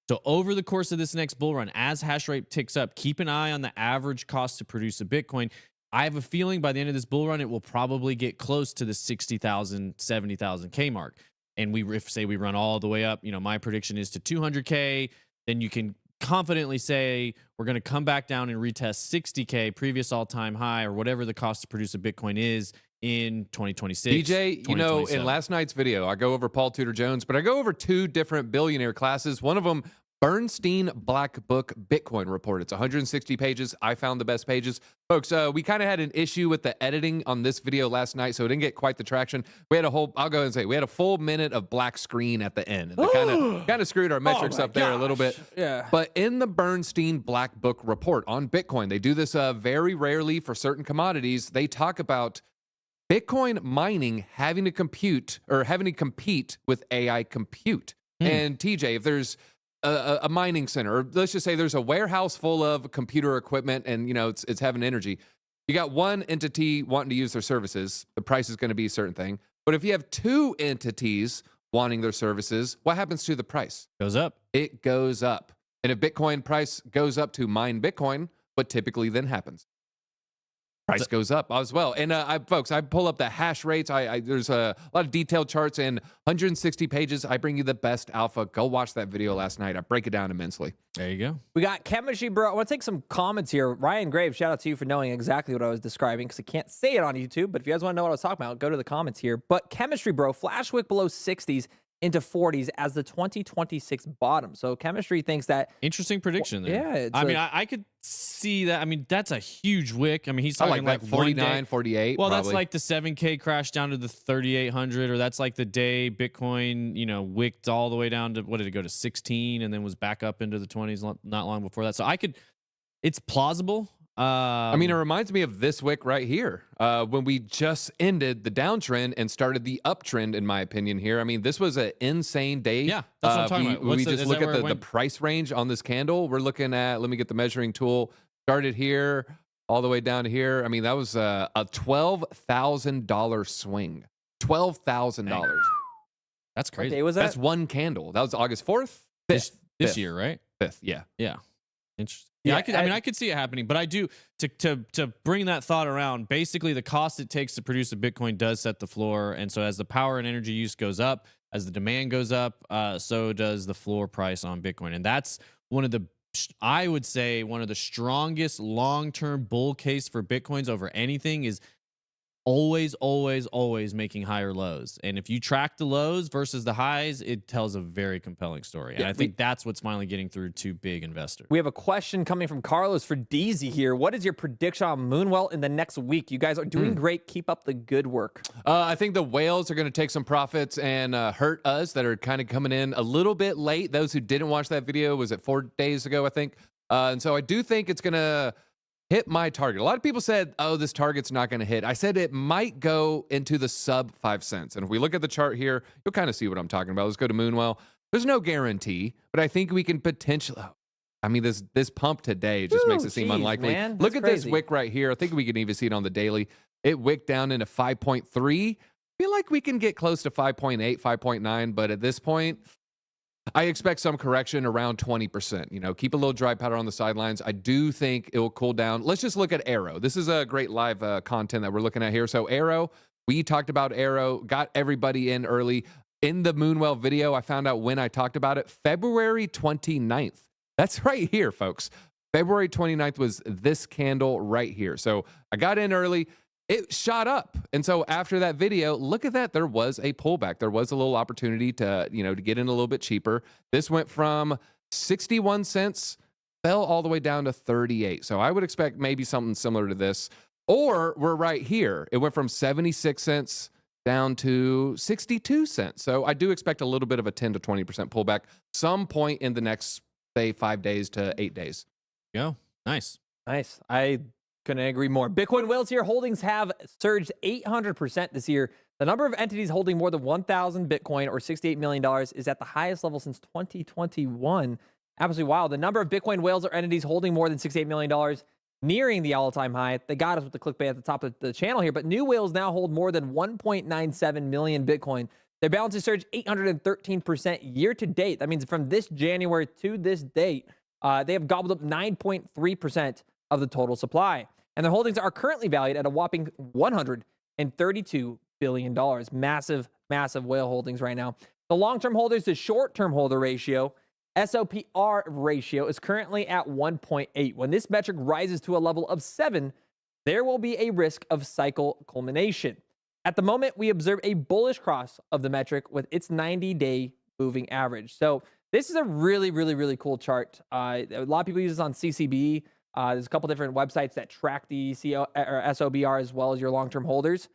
So over the course of this next bull run, as hash rate ticks up, keep an eye on the average cost to produce a Bitcoin. I have a feeling by the end of this bull run, it will probably get close to the 60,000, 70,000 K mark. And if we run all the way up, my prediction is to 200K, then you can confidently say we're going to come back down and retest 60K, previous all-time high, or whatever the cost to produce a Bitcoin is in 2026. DJ, in 2027. last night's video, I go over Paul Tudor Jones, but I go over 2 different billionaire classes. One of them Bernstein Black Book Bitcoin report. It's 160 pages. I found the best pages. Folks, we kind of had an issue with the editing on this video last night, so it didn't get quite the traction. We had a whole, I'll go ahead and say, we had a full minute of black screen at the end. And that kind of screwed our metrics up there a little bit. Yeah. But in the Bernstein Black Book report on Bitcoin, they do this very rarely for certain commodities. They talk about Bitcoin mining having to compete with AI compute. And TJ, if there's a mining center, or let's just say there's a warehouse full of computer equipment and, you know, it's having energy. You got one entity wanting to use their services. The price is going to be a certain thing. But if you have two entities wanting their services, what happens to the price? Goes up. It goes up. And if Bitcoin price goes up to mine Bitcoin, what typically then happens? Price goes up as well. And folks, I pull up the hash rates. There's a lot of detailed charts and 160 pages. I bring you the best alpha. Go watch that video last night. I break it down immensely. There you go. We got Chemistry Bro. I want to take some comments here. Ryan Graves, shout out to you for knowing exactly what I was describing because I can't say it on YouTube. But if you guys want to know what I was talking about, go to the comments here. But Chemistry Bro, flash wick below 60s into 40s as the 2026 bottom. So Chemistry thinks that. Interesting prediction there. Yeah. I could see that. I mean, that's a huge wick. I mean, he's talking like 49, 48. Well, probably. that's like the 7K crash down to the 3,800, or that's like the day Bitcoin, you know, wicked all the way down to, what did it go to, 16, and then was back up into the 20s not long before that. So it's plausible. I mean, it reminds me of this wick right here when we just ended the downtrend and started the uptrend, in my opinion here. I mean, this was an insane day. Yeah, that's what I'm talking about. We just look at the price range on this candle. We're looking at, let me get the measuring tool, started here all the way down to here. I mean, that was a $12,000 swing. $12,000. That's crazy. What day was that? That's one candle. That was August 4th? This 5th. year, right? 5th, yeah. Yeah. Interesting. Yeah, I could see it happening, but I do to bring that thought around. Basically, the cost it takes to produce a Bitcoin does set the floor, and so as the power and energy use goes up, as the demand goes up, so does the floor price on Bitcoin, and that's I would say one of the strongest long-term bull case for Bitcoins over anything is always making higher lows. And if you track the lows versus the highs, it tells a very compelling story. And I think that's what's finally getting through to big investors. We have a question coming from Carlos for DZ here. What is your prediction on Moonwell in the next week? You guys are doing great. Keep up the good work. I think the whales are going to take some profits and hurt us that are kind of coming in a little bit late. Those who didn't watch that video, was it 4 days ago, I think? And so I do think it's going to hit my target. A lot of people said, oh, this target's not going to hit. I said it might go into the sub 5 cents. And if we look at the chart here, you'll kind of see what I'm talking about. Let's go to Moonwell. There's no guarantee, but I think we can potentially, I mean, this pump today just makes it seem unlikely. Man, look at crazy. this wick right here. I think we can even see it on the daily. It wicked down into 5.3. I feel like we can get close to 5.8, 5.9, but at this point, I expect some correction around 20%. You know, keep a little dry powder on the sidelines. I do think it will cool down. Let's just look at Arrow. This is a great live content that we're looking at here. So Arrow, we talked about Arrow, got everybody in early. In the Moonwell video, I found out when I talked about it, February 29th. That's right here, folks. February 29th was this candle right here. So I got in early. It shot up. And so after that video, look at that. There was a pullback. There was a little opportunity to, you know, to get in a little bit cheaper. This went from 61 cents, fell all the way down to 38. So I would expect maybe something similar to this. Or we're right here. It went from 76 cents down to 62 cents. So I do expect a little bit of a 10 to 20% pullback some point in the next, say, 5 days to 8 days. Go. Nice. Nice. I couldn't agree more. Bitcoin whales here. Holdings have surged 800% this year. The number of entities holding more than 1,000 Bitcoin or $68 million is at the highest level since 2021. Absolutely wild. The number of Bitcoin whales or entities holding more than $68 million nearing the all-time high. They got us with the clickbait at the top of the channel here, but new whales now hold more than 1.97 million Bitcoin. Their balances surged 813% year to date. That means from this January to this date, they have gobbled up 9.3% of the total supply. And their holdings are currently valued at a whopping $132 billion. Massive, massive whale holdings right now. The long-term holders to short-term holder ratio, SOPR ratio, is currently at 1.8. When this metric rises to a level of 7, there will be a risk of cycle culmination. At the moment, we observe a bullish cross of the metric with its 90-day moving average. So This is a really, really, really cool chart. A lot of people use this on CCB. There's a couple different websites that track the SOBR as well as your long-term holders.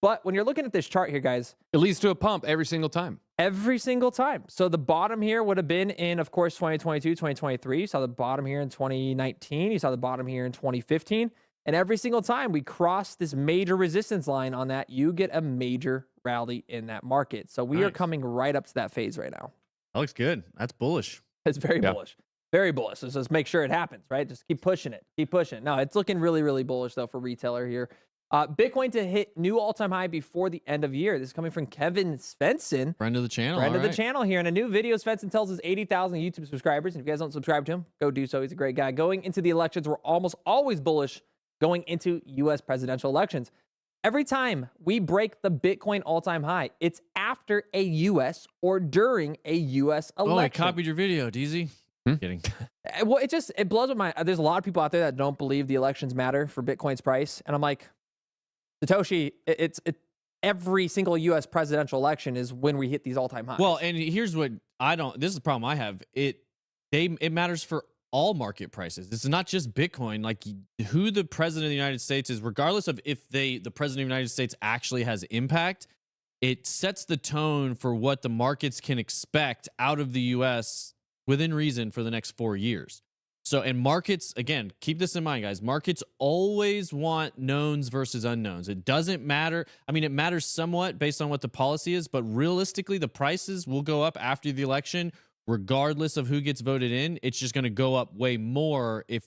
But when you're looking at this chart here, guys, It leads to a pump every single time. every single time. So the bottom here would have been in, of course, 2022, 2023. You saw the bottom here in 2019. You saw the bottom here in 2015. And every single time we cross this major resistance line on that, you get a major rally in that market. So we are coming right up to that phase right now. That looks good. That's bullish. It's very bullish. Very bullish. So just make sure it happens, right? Just keep pushing it. Keep pushing it. No, it's looking really, really bullish, though, for retailer here. Bitcoin to hit new all-time high before the end of year. This is coming from Kevin Svensson. Friend of the channel. Friend of the channel here. In a new video, Svensson tells his 80,000 YouTube subscribers, and if you guys don't subscribe to him, go do so. He's a great guy. Going into the elections, we're almost always bullish going into U.S. presidential elections. Every time we break the Bitcoin all-time high, it's after a U.S. or during a U.S. election. Oh, I copied your video, DZ. Kidding. Well, it blows my mind. There's a lot of people out there that don't believe the elections matter for Bitcoin's price. And I'm like, Satoshi, every single U.S. presidential election is when we hit these all-time highs. Well, and here's what this is the problem I have. It matters for all market prices. This is not just Bitcoin. Like who the president of the United States is, regardless of if the president of the United States actually has impact, it sets the tone for what the markets can expect out of the U.S. within reason for the next 4 years. So, and markets, again, keep this in mind, guys. Markets always want knowns versus unknowns. It doesn't matter. I mean, it matters somewhat based on what the policy is, but realistically, the prices will go up after the election, regardless of who gets voted in. It's just going to go up way more if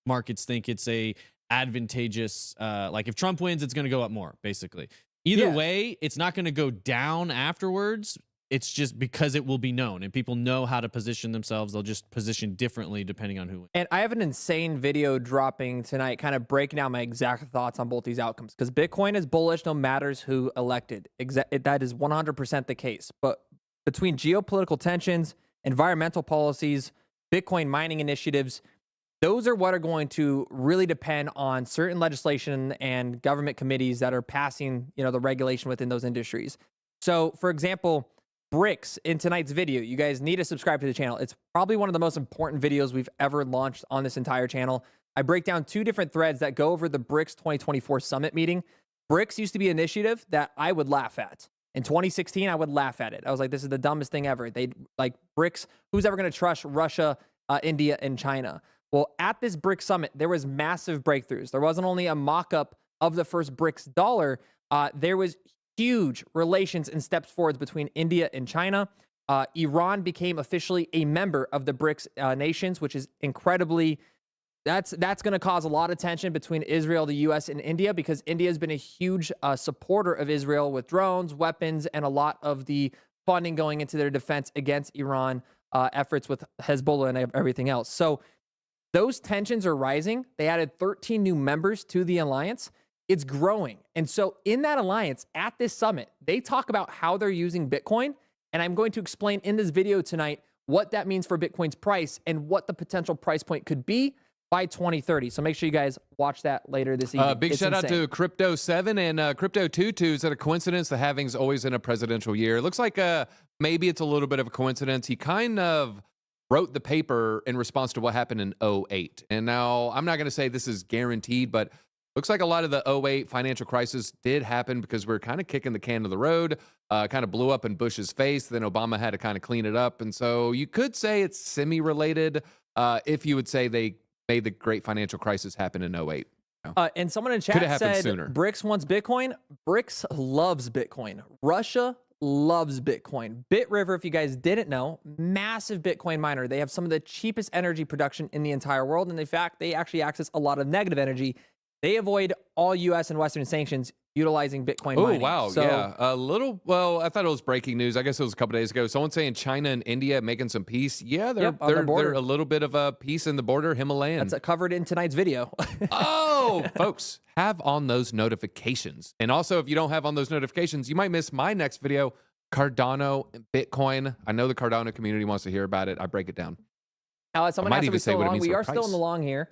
markets think it's a advantageous, like if Trump wins, it's going to go up more, basically. Either way, it's not going to go down afterwards. It's just because it will be known and people know how to position themselves. They'll just position differently depending on who wins. And I have an insane video dropping tonight, kind of breaking down my exact thoughts on both these outcomes. Because Bitcoin is bullish no matters who elected. That is 100% the case. But between geopolitical tensions, environmental policies, Bitcoin mining initiatives, those are what are going to really depend on certain legislation and government committees that are passing, the regulation within those industries. So, for example, BRICS in tonight's video. You guys need to subscribe to the channel. It's probably one of the most important videos we've ever launched on this entire channel. I break down 2 different threads that go over the BRICS 2024 summit meeting. BRICS used to be an initiative that I would laugh at. In 2016, I would laugh at it. I was like, this is the dumbest thing ever. They like BRICS. Who's ever going to trust Russia, India, and China? Well, at this BRICS summit, there was massive breakthroughs. There wasn't only a mock-up of the first BRICS dollar. There was huge relations and steps forwards between India and China. Iran became officially a member of the BRICS nations, which is incredibly, that's going to cause a lot of tension between Israel, the U.S., and India, because India has been a huge supporter of Israel with drones, weapons, and a lot of the funding going into their defense against Iran efforts with Hezbollah and everything else. So those tensions are rising. They added 13 new members to the alliance. It's growing. And so in that alliance, at this summit, they talk about how they're using Bitcoin. And I'm going to explain in this video tonight what that means for Bitcoin's price and what the potential price point could be by 2030. So make sure you guys watch that later this evening. Big shout out to Crypto7 and Crypto22. Is that a coincidence? The halving's always in a presidential year. It looks like maybe it's a little bit of a coincidence. He kind of wrote the paper in response to what happened in 08. And now I'm not going to say this is guaranteed, but looks like a lot of the 08 financial crisis did happen because we're kind of kicking the can to the road, kind of blew up in Bush's face. Then Obama had to kind of clean it up. And so you could say it's semi-related if you would say they made the great financial crisis happen in 08. And someone in chat said, sooner. BRICS wants Bitcoin. BRICS loves Bitcoin. Russia loves Bitcoin. BitRiver, if you guys didn't know, massive Bitcoin miner. They have some of the cheapest energy production in the entire world. And in fact, they actually access a lot of negative energy. They avoid all U.S. and Western sanctions utilizing Bitcoin mining. Oh, wow. So, yeah. I thought it was breaking news. I guess it was a couple days ago. Someone saying China and India making some peace. Yeah, they're a little bit of a peace in the border, Himalayan. That's covered in tonight's video. Oh, folks, have on those notifications. And also, if you don't have on those notifications, you might miss my next video, Cardano and Bitcoin. I know the Cardano community wants to hear about it. I break it down. Someone asked if we're still long. We are still in the long here.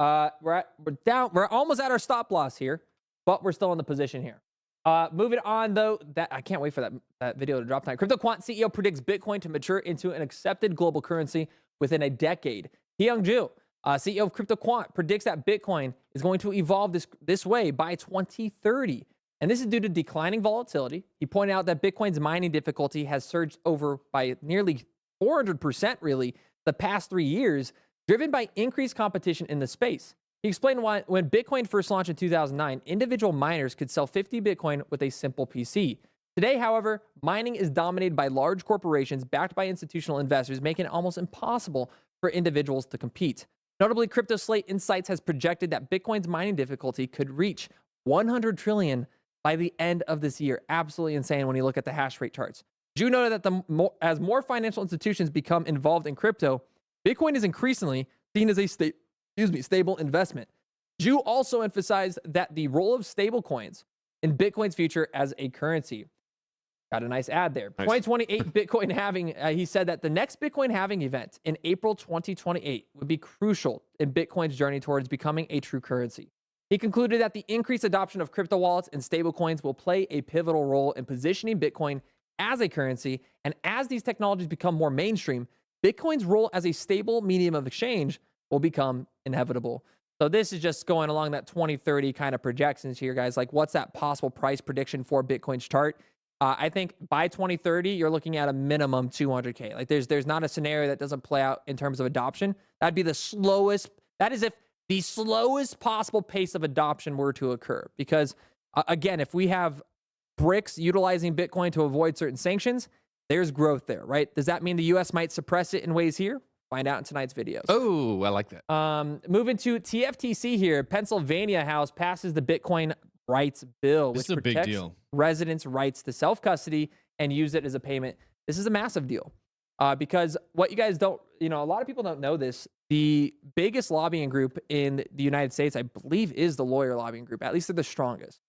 We're down. We're almost at our stop loss here, but we're still in the position here. Moving on, though, that I can't wait for that video to drop tonight. CryptoQuant CEO predicts Bitcoin to mature into an accepted global currency within a decade. Hyung-Ju, CEO of CryptoQuant, predicts that Bitcoin is going to evolve this way by 2030. And this is due to declining volatility. He pointed out that Bitcoin's mining difficulty has surged over by nearly 400%, really, the past 3 years, driven by increased competition in the space. He explained why when Bitcoin first launched in 2009, individual miners could sell 50 Bitcoin with a simple PC. Today, however, mining is dominated by large corporations backed by institutional investors, making it almost impossible for individuals to compete. Notably, CryptoSlate Insights has projected that Bitcoin's mining difficulty could reach 100 trillion by the end of this year. Absolutely insane when you look at the hash rate charts. Ju noted that as more financial institutions become involved in crypto, Bitcoin is increasingly seen as a stable investment. Ju also emphasized that the role of stablecoins in Bitcoin's future as a currency. Got a nice ad there. Nice. 2028 Bitcoin halving. He said that the next Bitcoin halving event in April 2028 would be crucial in Bitcoin's journey towards becoming a true currency. He concluded that the increased adoption of crypto wallets and stablecoins will play a pivotal role in positioning Bitcoin as a currency. And as these technologies become more mainstream, Bitcoin's role as a stable medium of exchange will become inevitable. So this is just going along that 2030 kind of projections here, guys. Like, what's that possible price prediction for Bitcoin's chart? I think by 2030, you're looking at a minimum 200K. Like, there's not a scenario that doesn't play out in terms of adoption. That'd be the slowest. That is if the slowest possible pace of adoption were to occur. Because again, if we have BRICS utilizing Bitcoin to avoid certain sanctions, there's growth there, right? Does that mean the U.S. might suppress it in ways here? Find out in tonight's videos. Oh, I like that. Moving to TFTC here, Pennsylvania House passes the Bitcoin rights bill, This which is a big protects deal. residents' rights to self-custody and use it as a payment. This is a massive deal because what you guys don't, a lot of people don't know this. The biggest lobbying group in the United States, I believe, is the lawyer lobbying group. At least they're the strongest.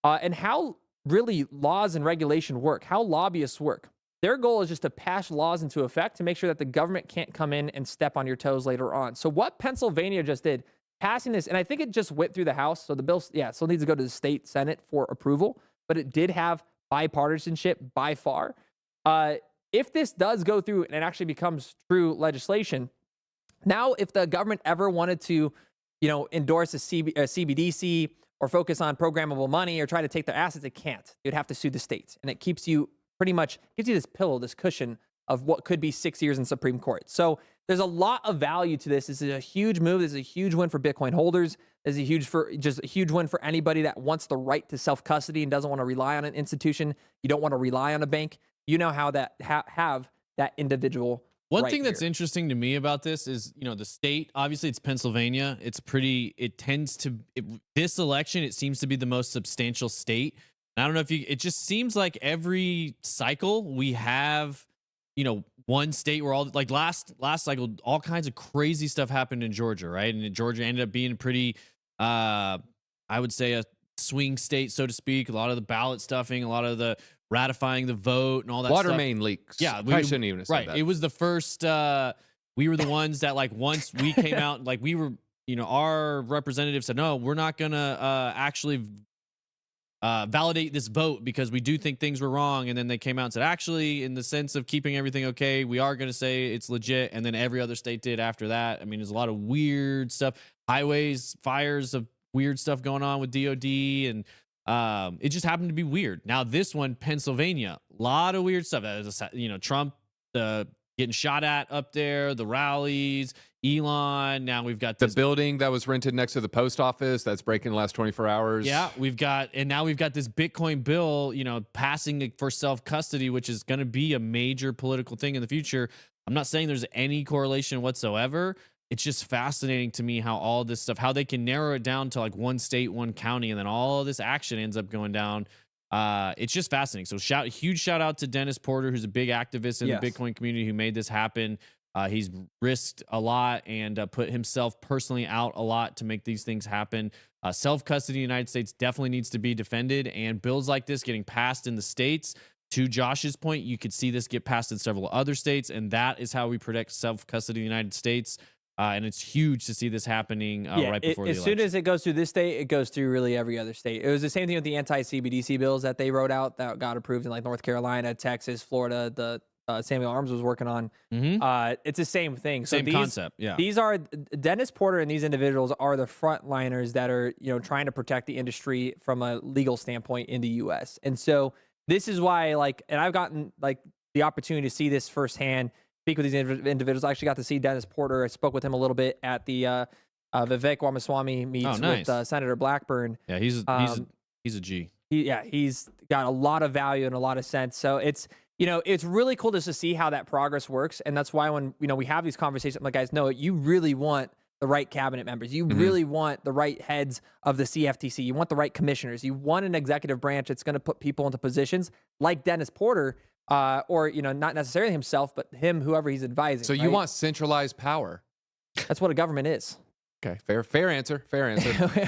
And how really laws and regulation work, how lobbyists work. Their goal is just to pass laws into effect to make sure that the government can't come in and step on your toes later on. So what Pennsylvania just did, passing this, and I think it just went through the House. So the bill, still needs to go to the state Senate for approval, but it did have bipartisanship by far. If this does go through and it actually becomes true legislation, now if the government ever wanted to, endorse a CBDC or focus on programmable money or try to take their assets, it can't. You'd have to sue the states, and it keeps you pretty much gives you this pillow, this cushion of what could be 6 years in Supreme Court. So there's a lot of value to this. This is a huge move. This is a huge win for Bitcoin holders. This is a huge win for anybody that wants the right to self-custody and doesn't want to rely on an institution. You don't want to rely on a bank. You know how that have that individual. One right thing that's here. interesting to me about this is, the state, obviously it's Pennsylvania. This election, it seems to be the most substantial state. And I don't know if it just seems like every cycle we have, one state where all like last cycle, all kinds of crazy stuff happened in Georgia, right? And Georgia ended up being pretty, I would say a swing state, so to speak. A lot of the ballot stuffing, a lot of the ratifying the vote and all that Water stuff. main leaks. Yeah, I shouldn't even have said right. that. It was the first. We were the ones that once we came out, we were, our representative said, no, we're not gonna actually validate this vote because we do think things were wrong. And then they came out and said, actually, in the sense of keeping everything okay, we are going to say it's legit. And then every other state did after that. I mean, there's a lot of weird stuff, highways, fires of weird stuff going on with DOD. And it just happened to be weird. Now, this one, Pennsylvania, a lot of weird stuff. Trump getting shot at up there, the rallies, Elon. Now we've got The this building that was rented next to the post office that's breaking the last 24 hours. Yeah, now we've got this Bitcoin bill, passing for self-custody, which is going to be a major political thing in the future. I'm not saying there's any correlation whatsoever. It's just fascinating to me how all this stuff, how they can narrow it down to one state, one county, and then all of this action ends up going down. It's just fascinating. So huge shout out to Dennis Porter, who's a big activist in the Bitcoin community who made this happen. He's risked a lot and put himself personally out a lot to make these things happen. Self-custody in the United States definitely needs to be defended, and bills like this getting passed in the states, to Josh's point, you could see this get passed in several other states, and that is how we protect self-custody in the United States. And it's huge to see this happening right before the as election. soon as it goes through this state, it goes through really every other state. It was the same thing with the anti-CBDC bills that they wrote out that got approved in like North Carolina, Texas, Florida. The Samuel Arms was working on. It's the same thing. Same concept. Yeah. These are Dennis Porter and these individuals are the frontliners that are trying to protect the industry from a legal standpoint in the U.S. And so this is why and I've gotten the opportunity to see this firsthand. Speak with these individuals. I actually got to see Dennis Porter. I spoke with him a little bit at the Vivek Ramaswamy meets with Senator Blackburn. Yeah, he's a G. He's got a lot of value and a lot of sense. So it's really cool just to see how that progress works. And that's why when we have these conversations, I'm like, guys, no, you really want the right cabinet members. You really want the right heads of the CFTC. You want the right commissioners. You want an executive branch that's going to put people into positions like Dennis Porter. Or not necessarily himself, but whoever he's advising. So you want centralized power? That's what a government is. Okay, fair answer.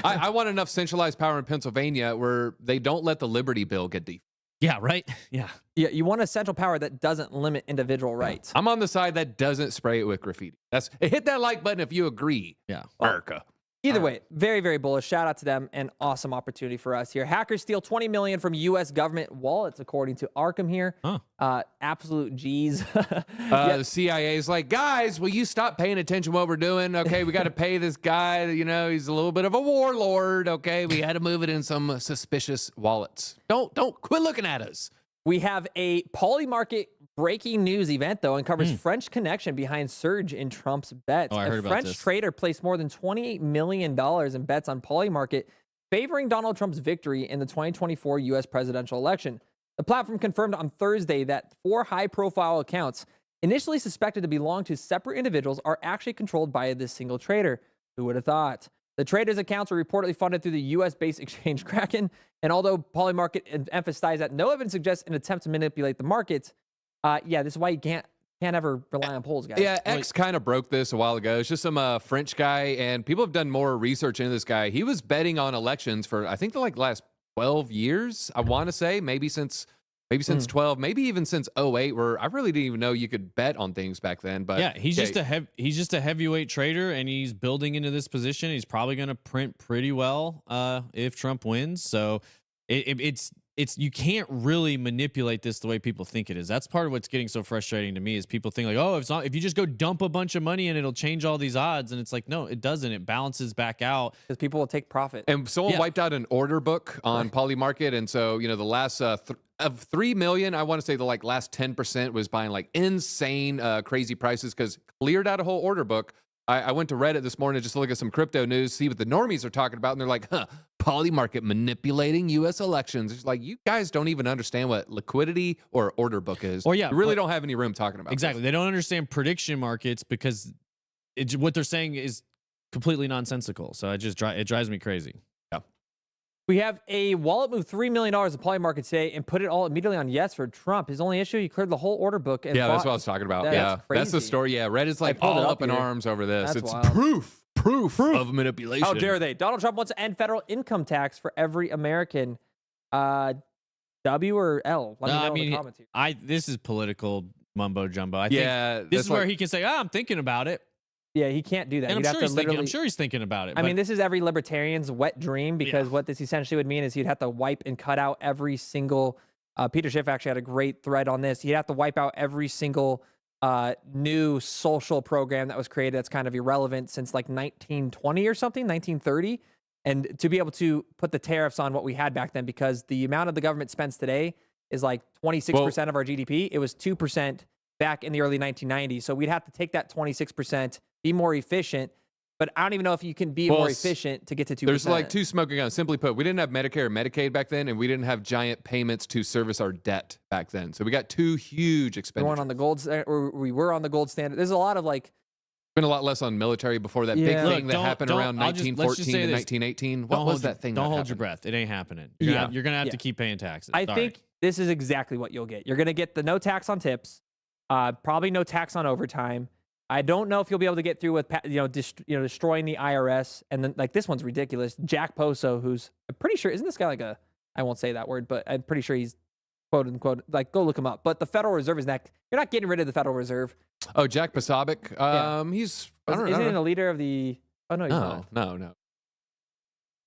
I want enough centralized power in Pennsylvania where they don't let the Liberty Bill get defeated. Yeah, right. Yeah. You want a central power that doesn't limit individual rights. I'm on the side that doesn't spray it with graffiti. Hit that like button if you agree. Yeah, America. Either way, very, very bullish. Shout out to them. An awesome opportunity for us here. Hackers steal $20 million from U.S. government wallets, according to Arkham here. Absolute G's. The CIA is like, guys, will you stop paying attention to what we're doing? Okay, we got to pay this guy. He's a little bit of a warlord. Okay, we had to move it in some suspicious wallets. Don't quit looking at us. We have a Polymarket breaking news event, though, uncovers French connection behind surge in Trump's bets. Oh, I heard a French trader placed more than $28 million in bets on Polymarket, favoring Donald Trump's victory in the 2024 U.S. presidential election. The platform confirmed on Thursday that 4 high-profile accounts, initially suspected to belong to separate individuals, are actually controlled by this single trader. Who would have thought? The traders' accounts are reportedly funded through the U.S.-based exchange Kraken, and although Polymarket emphasized that no evidence suggests an attempt to manipulate the markets, this is why you can't ever rely on polls, guys. Yeah, X kind of broke this a while ago. It's just some French guy, and people have done more research into this guy. He was betting on elections for, I think, the last 12 years, I want to say, maybe since 12, maybe even since 08, where I really didn't even know you could bet on things back then. But yeah, he's just a heavyweight trader, and he's building into this position. He's probably going to print pretty well if Trump wins. So it's you can't really manipulate this the way people think it is. That's part of what's getting so frustrating to me is people think if you just go dump a bunch of money and it'll change all these odds, and it's like, no, it doesn't. It balances back out because people will take profit. And someone wiped out an order book on Polymarket, and so the last of 3 million, I want to say the last 10% was buying insane crazy prices because cleared out a whole order book. I went to Reddit this morning just to look at some crypto news, see what the normies are talking about, and they're like, Polymarket manipulating U.S. elections. It's like, you guys don't even understand what liquidity or order book is. Or you really don't have any room talking about exactly. this. They don't understand prediction markets because what they're saying is completely nonsensical. So it drives me crazy. Yeah. We have a wallet moved $3 million in Polymarket today and put it all immediately on yes for Trump. His only issue, he cleared the whole order book. And that's what I was talking about. That's the story. Yeah, Reddit's all up in arms over this. That's it's wild. Proof of manipulation. How dare they? Donald Trump wants to end federal income tax for every American. W or L? Let me know in the comments here. This is political mumbo jumbo. I think this is where he can say, I'm thinking about it. Yeah, he can't do that. And I'm sure he's thinking about it. I mean, this is every libertarian's wet dream because what this essentially would mean is he'd have to wipe and cut out every single. Peter Schiff actually had a great thread on this. He'd have to wipe out every single new social program that was created that's kind of irrelevant since 1920 or something, 1930. And to be able to put the tariffs on what we had back then, because the amount of the government spends today is 26% of our GDP. It was 2% back in the early 1990s. So we'd have to take that 26%, be more efficient. But I don't even know if you can be more efficient to get to 2%. There's two smoking guns. Simply put, we didn't have Medicare or Medicaid back then, and we didn't have giant payments to service our debt back then. So we got two huge expenditures. We were on the gold standard. There's a lot of been a lot less on military before that big thing that happened around 1914 to 1918. What was that thing? Don't hold your breath. It ain't happening. You're going to have to keep paying taxes. I think this is exactly what you'll get. You're going to get the no tax on tips, probably no tax on overtime. I don't know if you'll be able to get through with destroying the IRS, and then this one's ridiculous. Jack Poso, who's I'm pretty sure isn't this guy I won't say that word, but I'm pretty sure he's quote unquote go look him up. But the Federal Reserve is next. You're not getting rid of the Federal Reserve. Oh, Jack Posobiec. He's I don't Isn't he know. the leader of the? Oh no, he's not. No.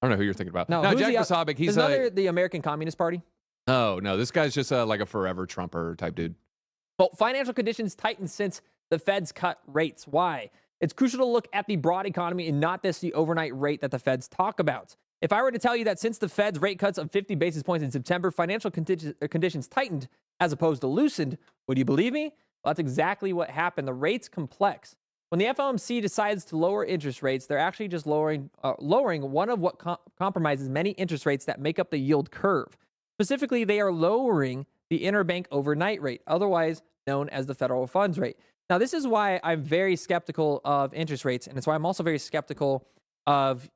I don't know who you're thinking about. No, No, who's Jack the, Posobiec. He's the American Communist Party. no. This guy's just like a forever Trumper type dude. Well, financial conditions tightened since the Feds cut rates. Why? It's crucial to look at the broad economy and not just the overnight rate that the Feds talk about. If I were to tell you that since the Fed's rate cuts of 50 basis points in September, financial conditions tightened as opposed to loosened, would you believe me? Well, that's exactly what happened. The rate's complex. When the FOMC decides to lower interest rates, they're actually just lowering one of what compromises many interest rates that make up the yield curve. Specifically, they are lowering the interbank overnight rate, otherwise known as the federal funds rate. Now, this is why I'm very skeptical of interest rates, and it's why I'm also very skeptical of,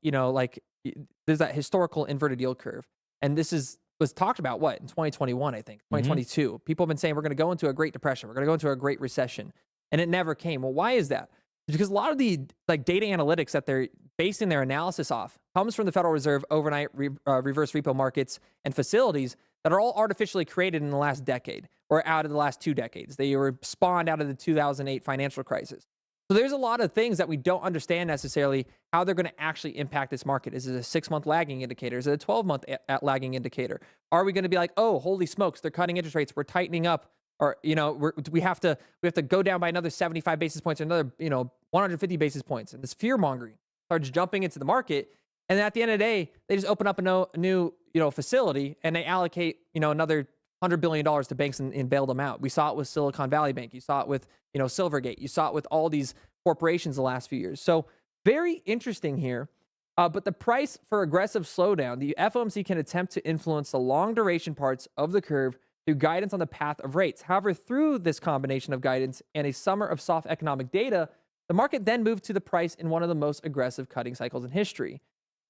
there's that historical inverted yield curve. And this was talked about, in 2021, I think, 2022. People have been saying we're going to go into a Great Depression. We're going to go into a Great Recession. And it never came. Well, why is that? It's because a lot of the data analytics that they're basing their analysis off comes from the Federal Reserve overnight reverse repo markets and facilities that are all artificially created in the last decade or out of the last 2 decades. They were spawned out of the 2008 financial crisis. So there's a lot of things that we don't understand necessarily how they're going to actually impact this market. Is it a 6-month lagging indicator? Is it a 12-month lagging indicator? Are we going to be like, oh, holy smokes, they're cutting interest rates, we're tightening up, or we have to go down by another 75 basis points or another 150 basis points, and this fear mongering starts jumping into the market. And then at the end of the day, they just open up a new facility and they allocate another $100 billion to banks and bail them out. We saw it with Silicon Valley Bank. You saw it with Silvergate. You saw it with all these corporations the last few years. So very interesting here. But the price for aggressive slowdown, the FOMC can attempt to influence the long duration parts of the curve through guidance on the path of rates. However, through this combination of guidance and a summer of soft economic data, the market then moved to the price in one of the most aggressive cutting cycles in history.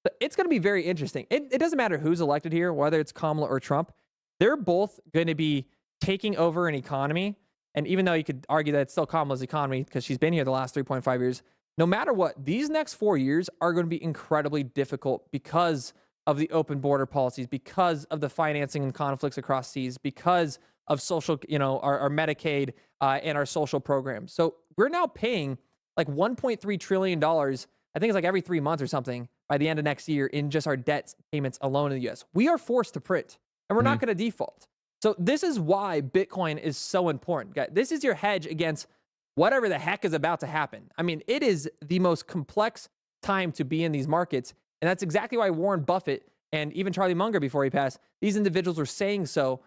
But it's going to be very interesting. It doesn't matter who's elected here, whether it's Kamala or Trump. They're both going to be taking over an economy. And even though you could argue that it's still Kamala's economy because she's been here the last 3.5 years, no matter what, these next 4 years are going to be incredibly difficult because of the open border policies, because of the financing and conflicts across seas, because of social, our Medicaid and our social programs. So we're now paying like $1.3 trillion, I think it's like every 3 months or something, by the end of next year in just our debt payments alone in the US. We are forced to print, and we're not going to default. So this is why Bitcoin is so important. Guys, this is your hedge against whatever the heck is about to happen. I mean, it is the most complex time to be in these markets. And that's exactly why Warren Buffett and even Charlie Munger before he passed, these individuals were saying so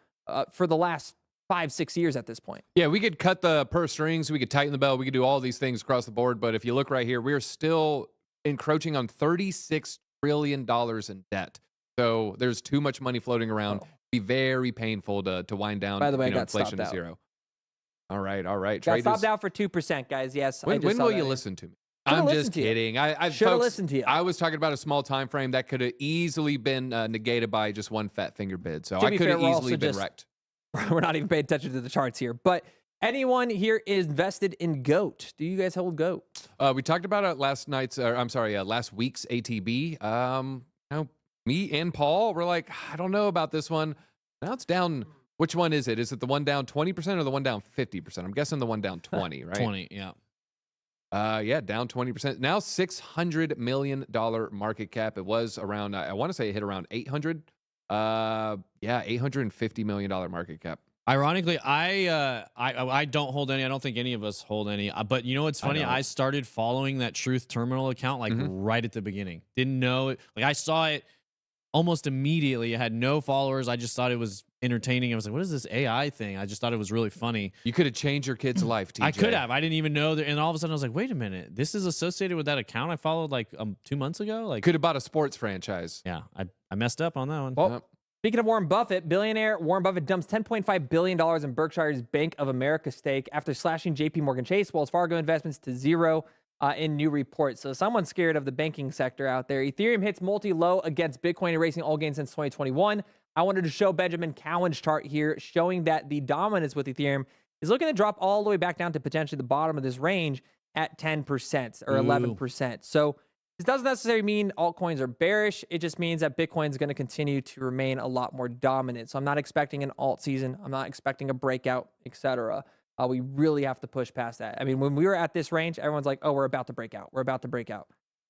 for the last 5-6 years at this point. Yeah, we could cut the purse strings, we could tighten the belt, we could do all these things across the board. But if you look right here, we're still encroaching on $36 trillion in debt. So there's too much money floating around. It'd be very painful to wind down. By the way, I got inflation stopped to out. zero. All right. Got stopped out for 2%, guys. Yes. When will you listen to me? I'm just kidding. I should have listened to you. I was talking about a small time frame that could have easily been negated by just one fat finger bid. So I could have easily been wrecked. We're not even paying attention to the charts here. But anyone here is invested in GOAT? Do you guys hold GOAT? We talked about it last week's ATB. Me and Paul were like, I don't know about this one. Now it's down. Which one is it? Is it the one down 20% or the one down 50%? I'm guessing the one down 20, right? 20, yeah. Yeah, down 20%. Now $600 million market cap. It was around, I want to say it hit around 800. $850 million market cap. Ironically, I don't hold any. I don't think any of us hold any. But you know what's funny? I started following that Truth Terminal account right at the beginning. Didn't know it. Like I saw it almost immediately. I had no followers. I just thought it was entertaining. I was like, what is this AI thing? I just thought it was really funny. You could have changed your kid's life, TJ. I could have. I didn't even know that. And all of a sudden I was like, wait a minute. This is associated with that account I followed like 2 months ago. Like could have bought a sports franchise. Yeah, I messed up on that one. Well, speaking of Warren Buffett, billionaire Warren Buffett dumps $10.5 billion in Berkshire's Bank of America stake after slashing JP Morgan Chase, Wells Fargo investments to zero in new reports. So someone's scared of the banking sector out there. Ethereum hits multi-low against Bitcoin, erasing all gains since 2021. I wanted to show Benjamin Cowan's chart here, showing that the dominance with Ethereum is looking to drop all the way back down to potentially the bottom of this range at 10% or 11%. So this doesn't necessarily mean altcoins are bearish. It just means that Bitcoin is going to continue to remain a lot more dominant. So I'm not expecting an alt season. I'm not expecting a breakout, etc. We really have to push past that. I mean, when we were at this range, everyone's like, oh, we're about to break out. We're about to break out.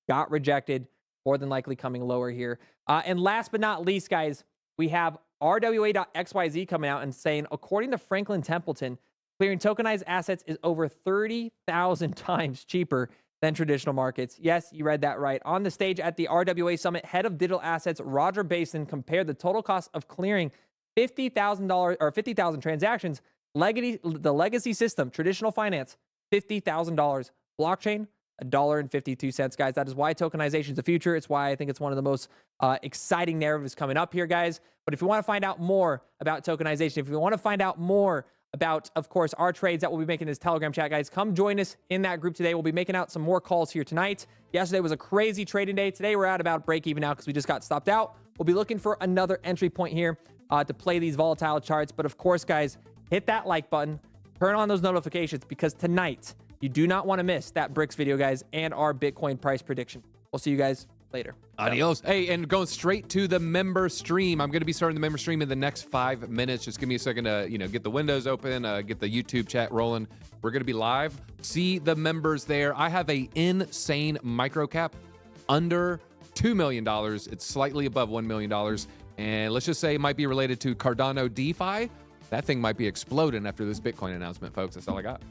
Got rejected, more than likely coming lower here. And last but not least, guys, we have RWA.xyz coming out and saying, according to Franklin Templeton, clearing tokenized assets is over 30,000 times cheaper than traditional markets. Yes, you read that right. On the stage at the RWA Summit, head of digital assets Roger Basin compared the total cost of clearing $50,000 or 50,000 transactions, the legacy system, traditional finance, $50,000, blockchain, $1.52, guys. That is why tokenization is the future. It's why I think it's one of the most exciting narratives coming up here, guys. But if you want to find out more about tokenization, if you want to find out more about, of course, our trades that we'll be making in this Telegram chat, guys, come join us in that group today. We'll be making out some more calls here tonight. Yesterday was a crazy trading day. Today we're at about break even now because we just got stopped out. We'll be looking for another entry point here to play these volatile charts. But of course, guys, hit that like button, turn on those notifications, because tonight you do not want to miss that BRICS video, guys, and our Bitcoin price prediction. We'll see you guys later. Adios. Hey, and going straight to the member stream. I'm going to be starting the member stream in the next 5 minutes. Just give me a second to, get the windows open, get the YouTube chat rolling. We're going to be live. See the members there. I have a insane micro cap under $2 million. It's slightly above $1 million. And let's just say it might be related to Cardano DeFi. That thing might be exploding after this Bitcoin announcement, folks. That's all I got.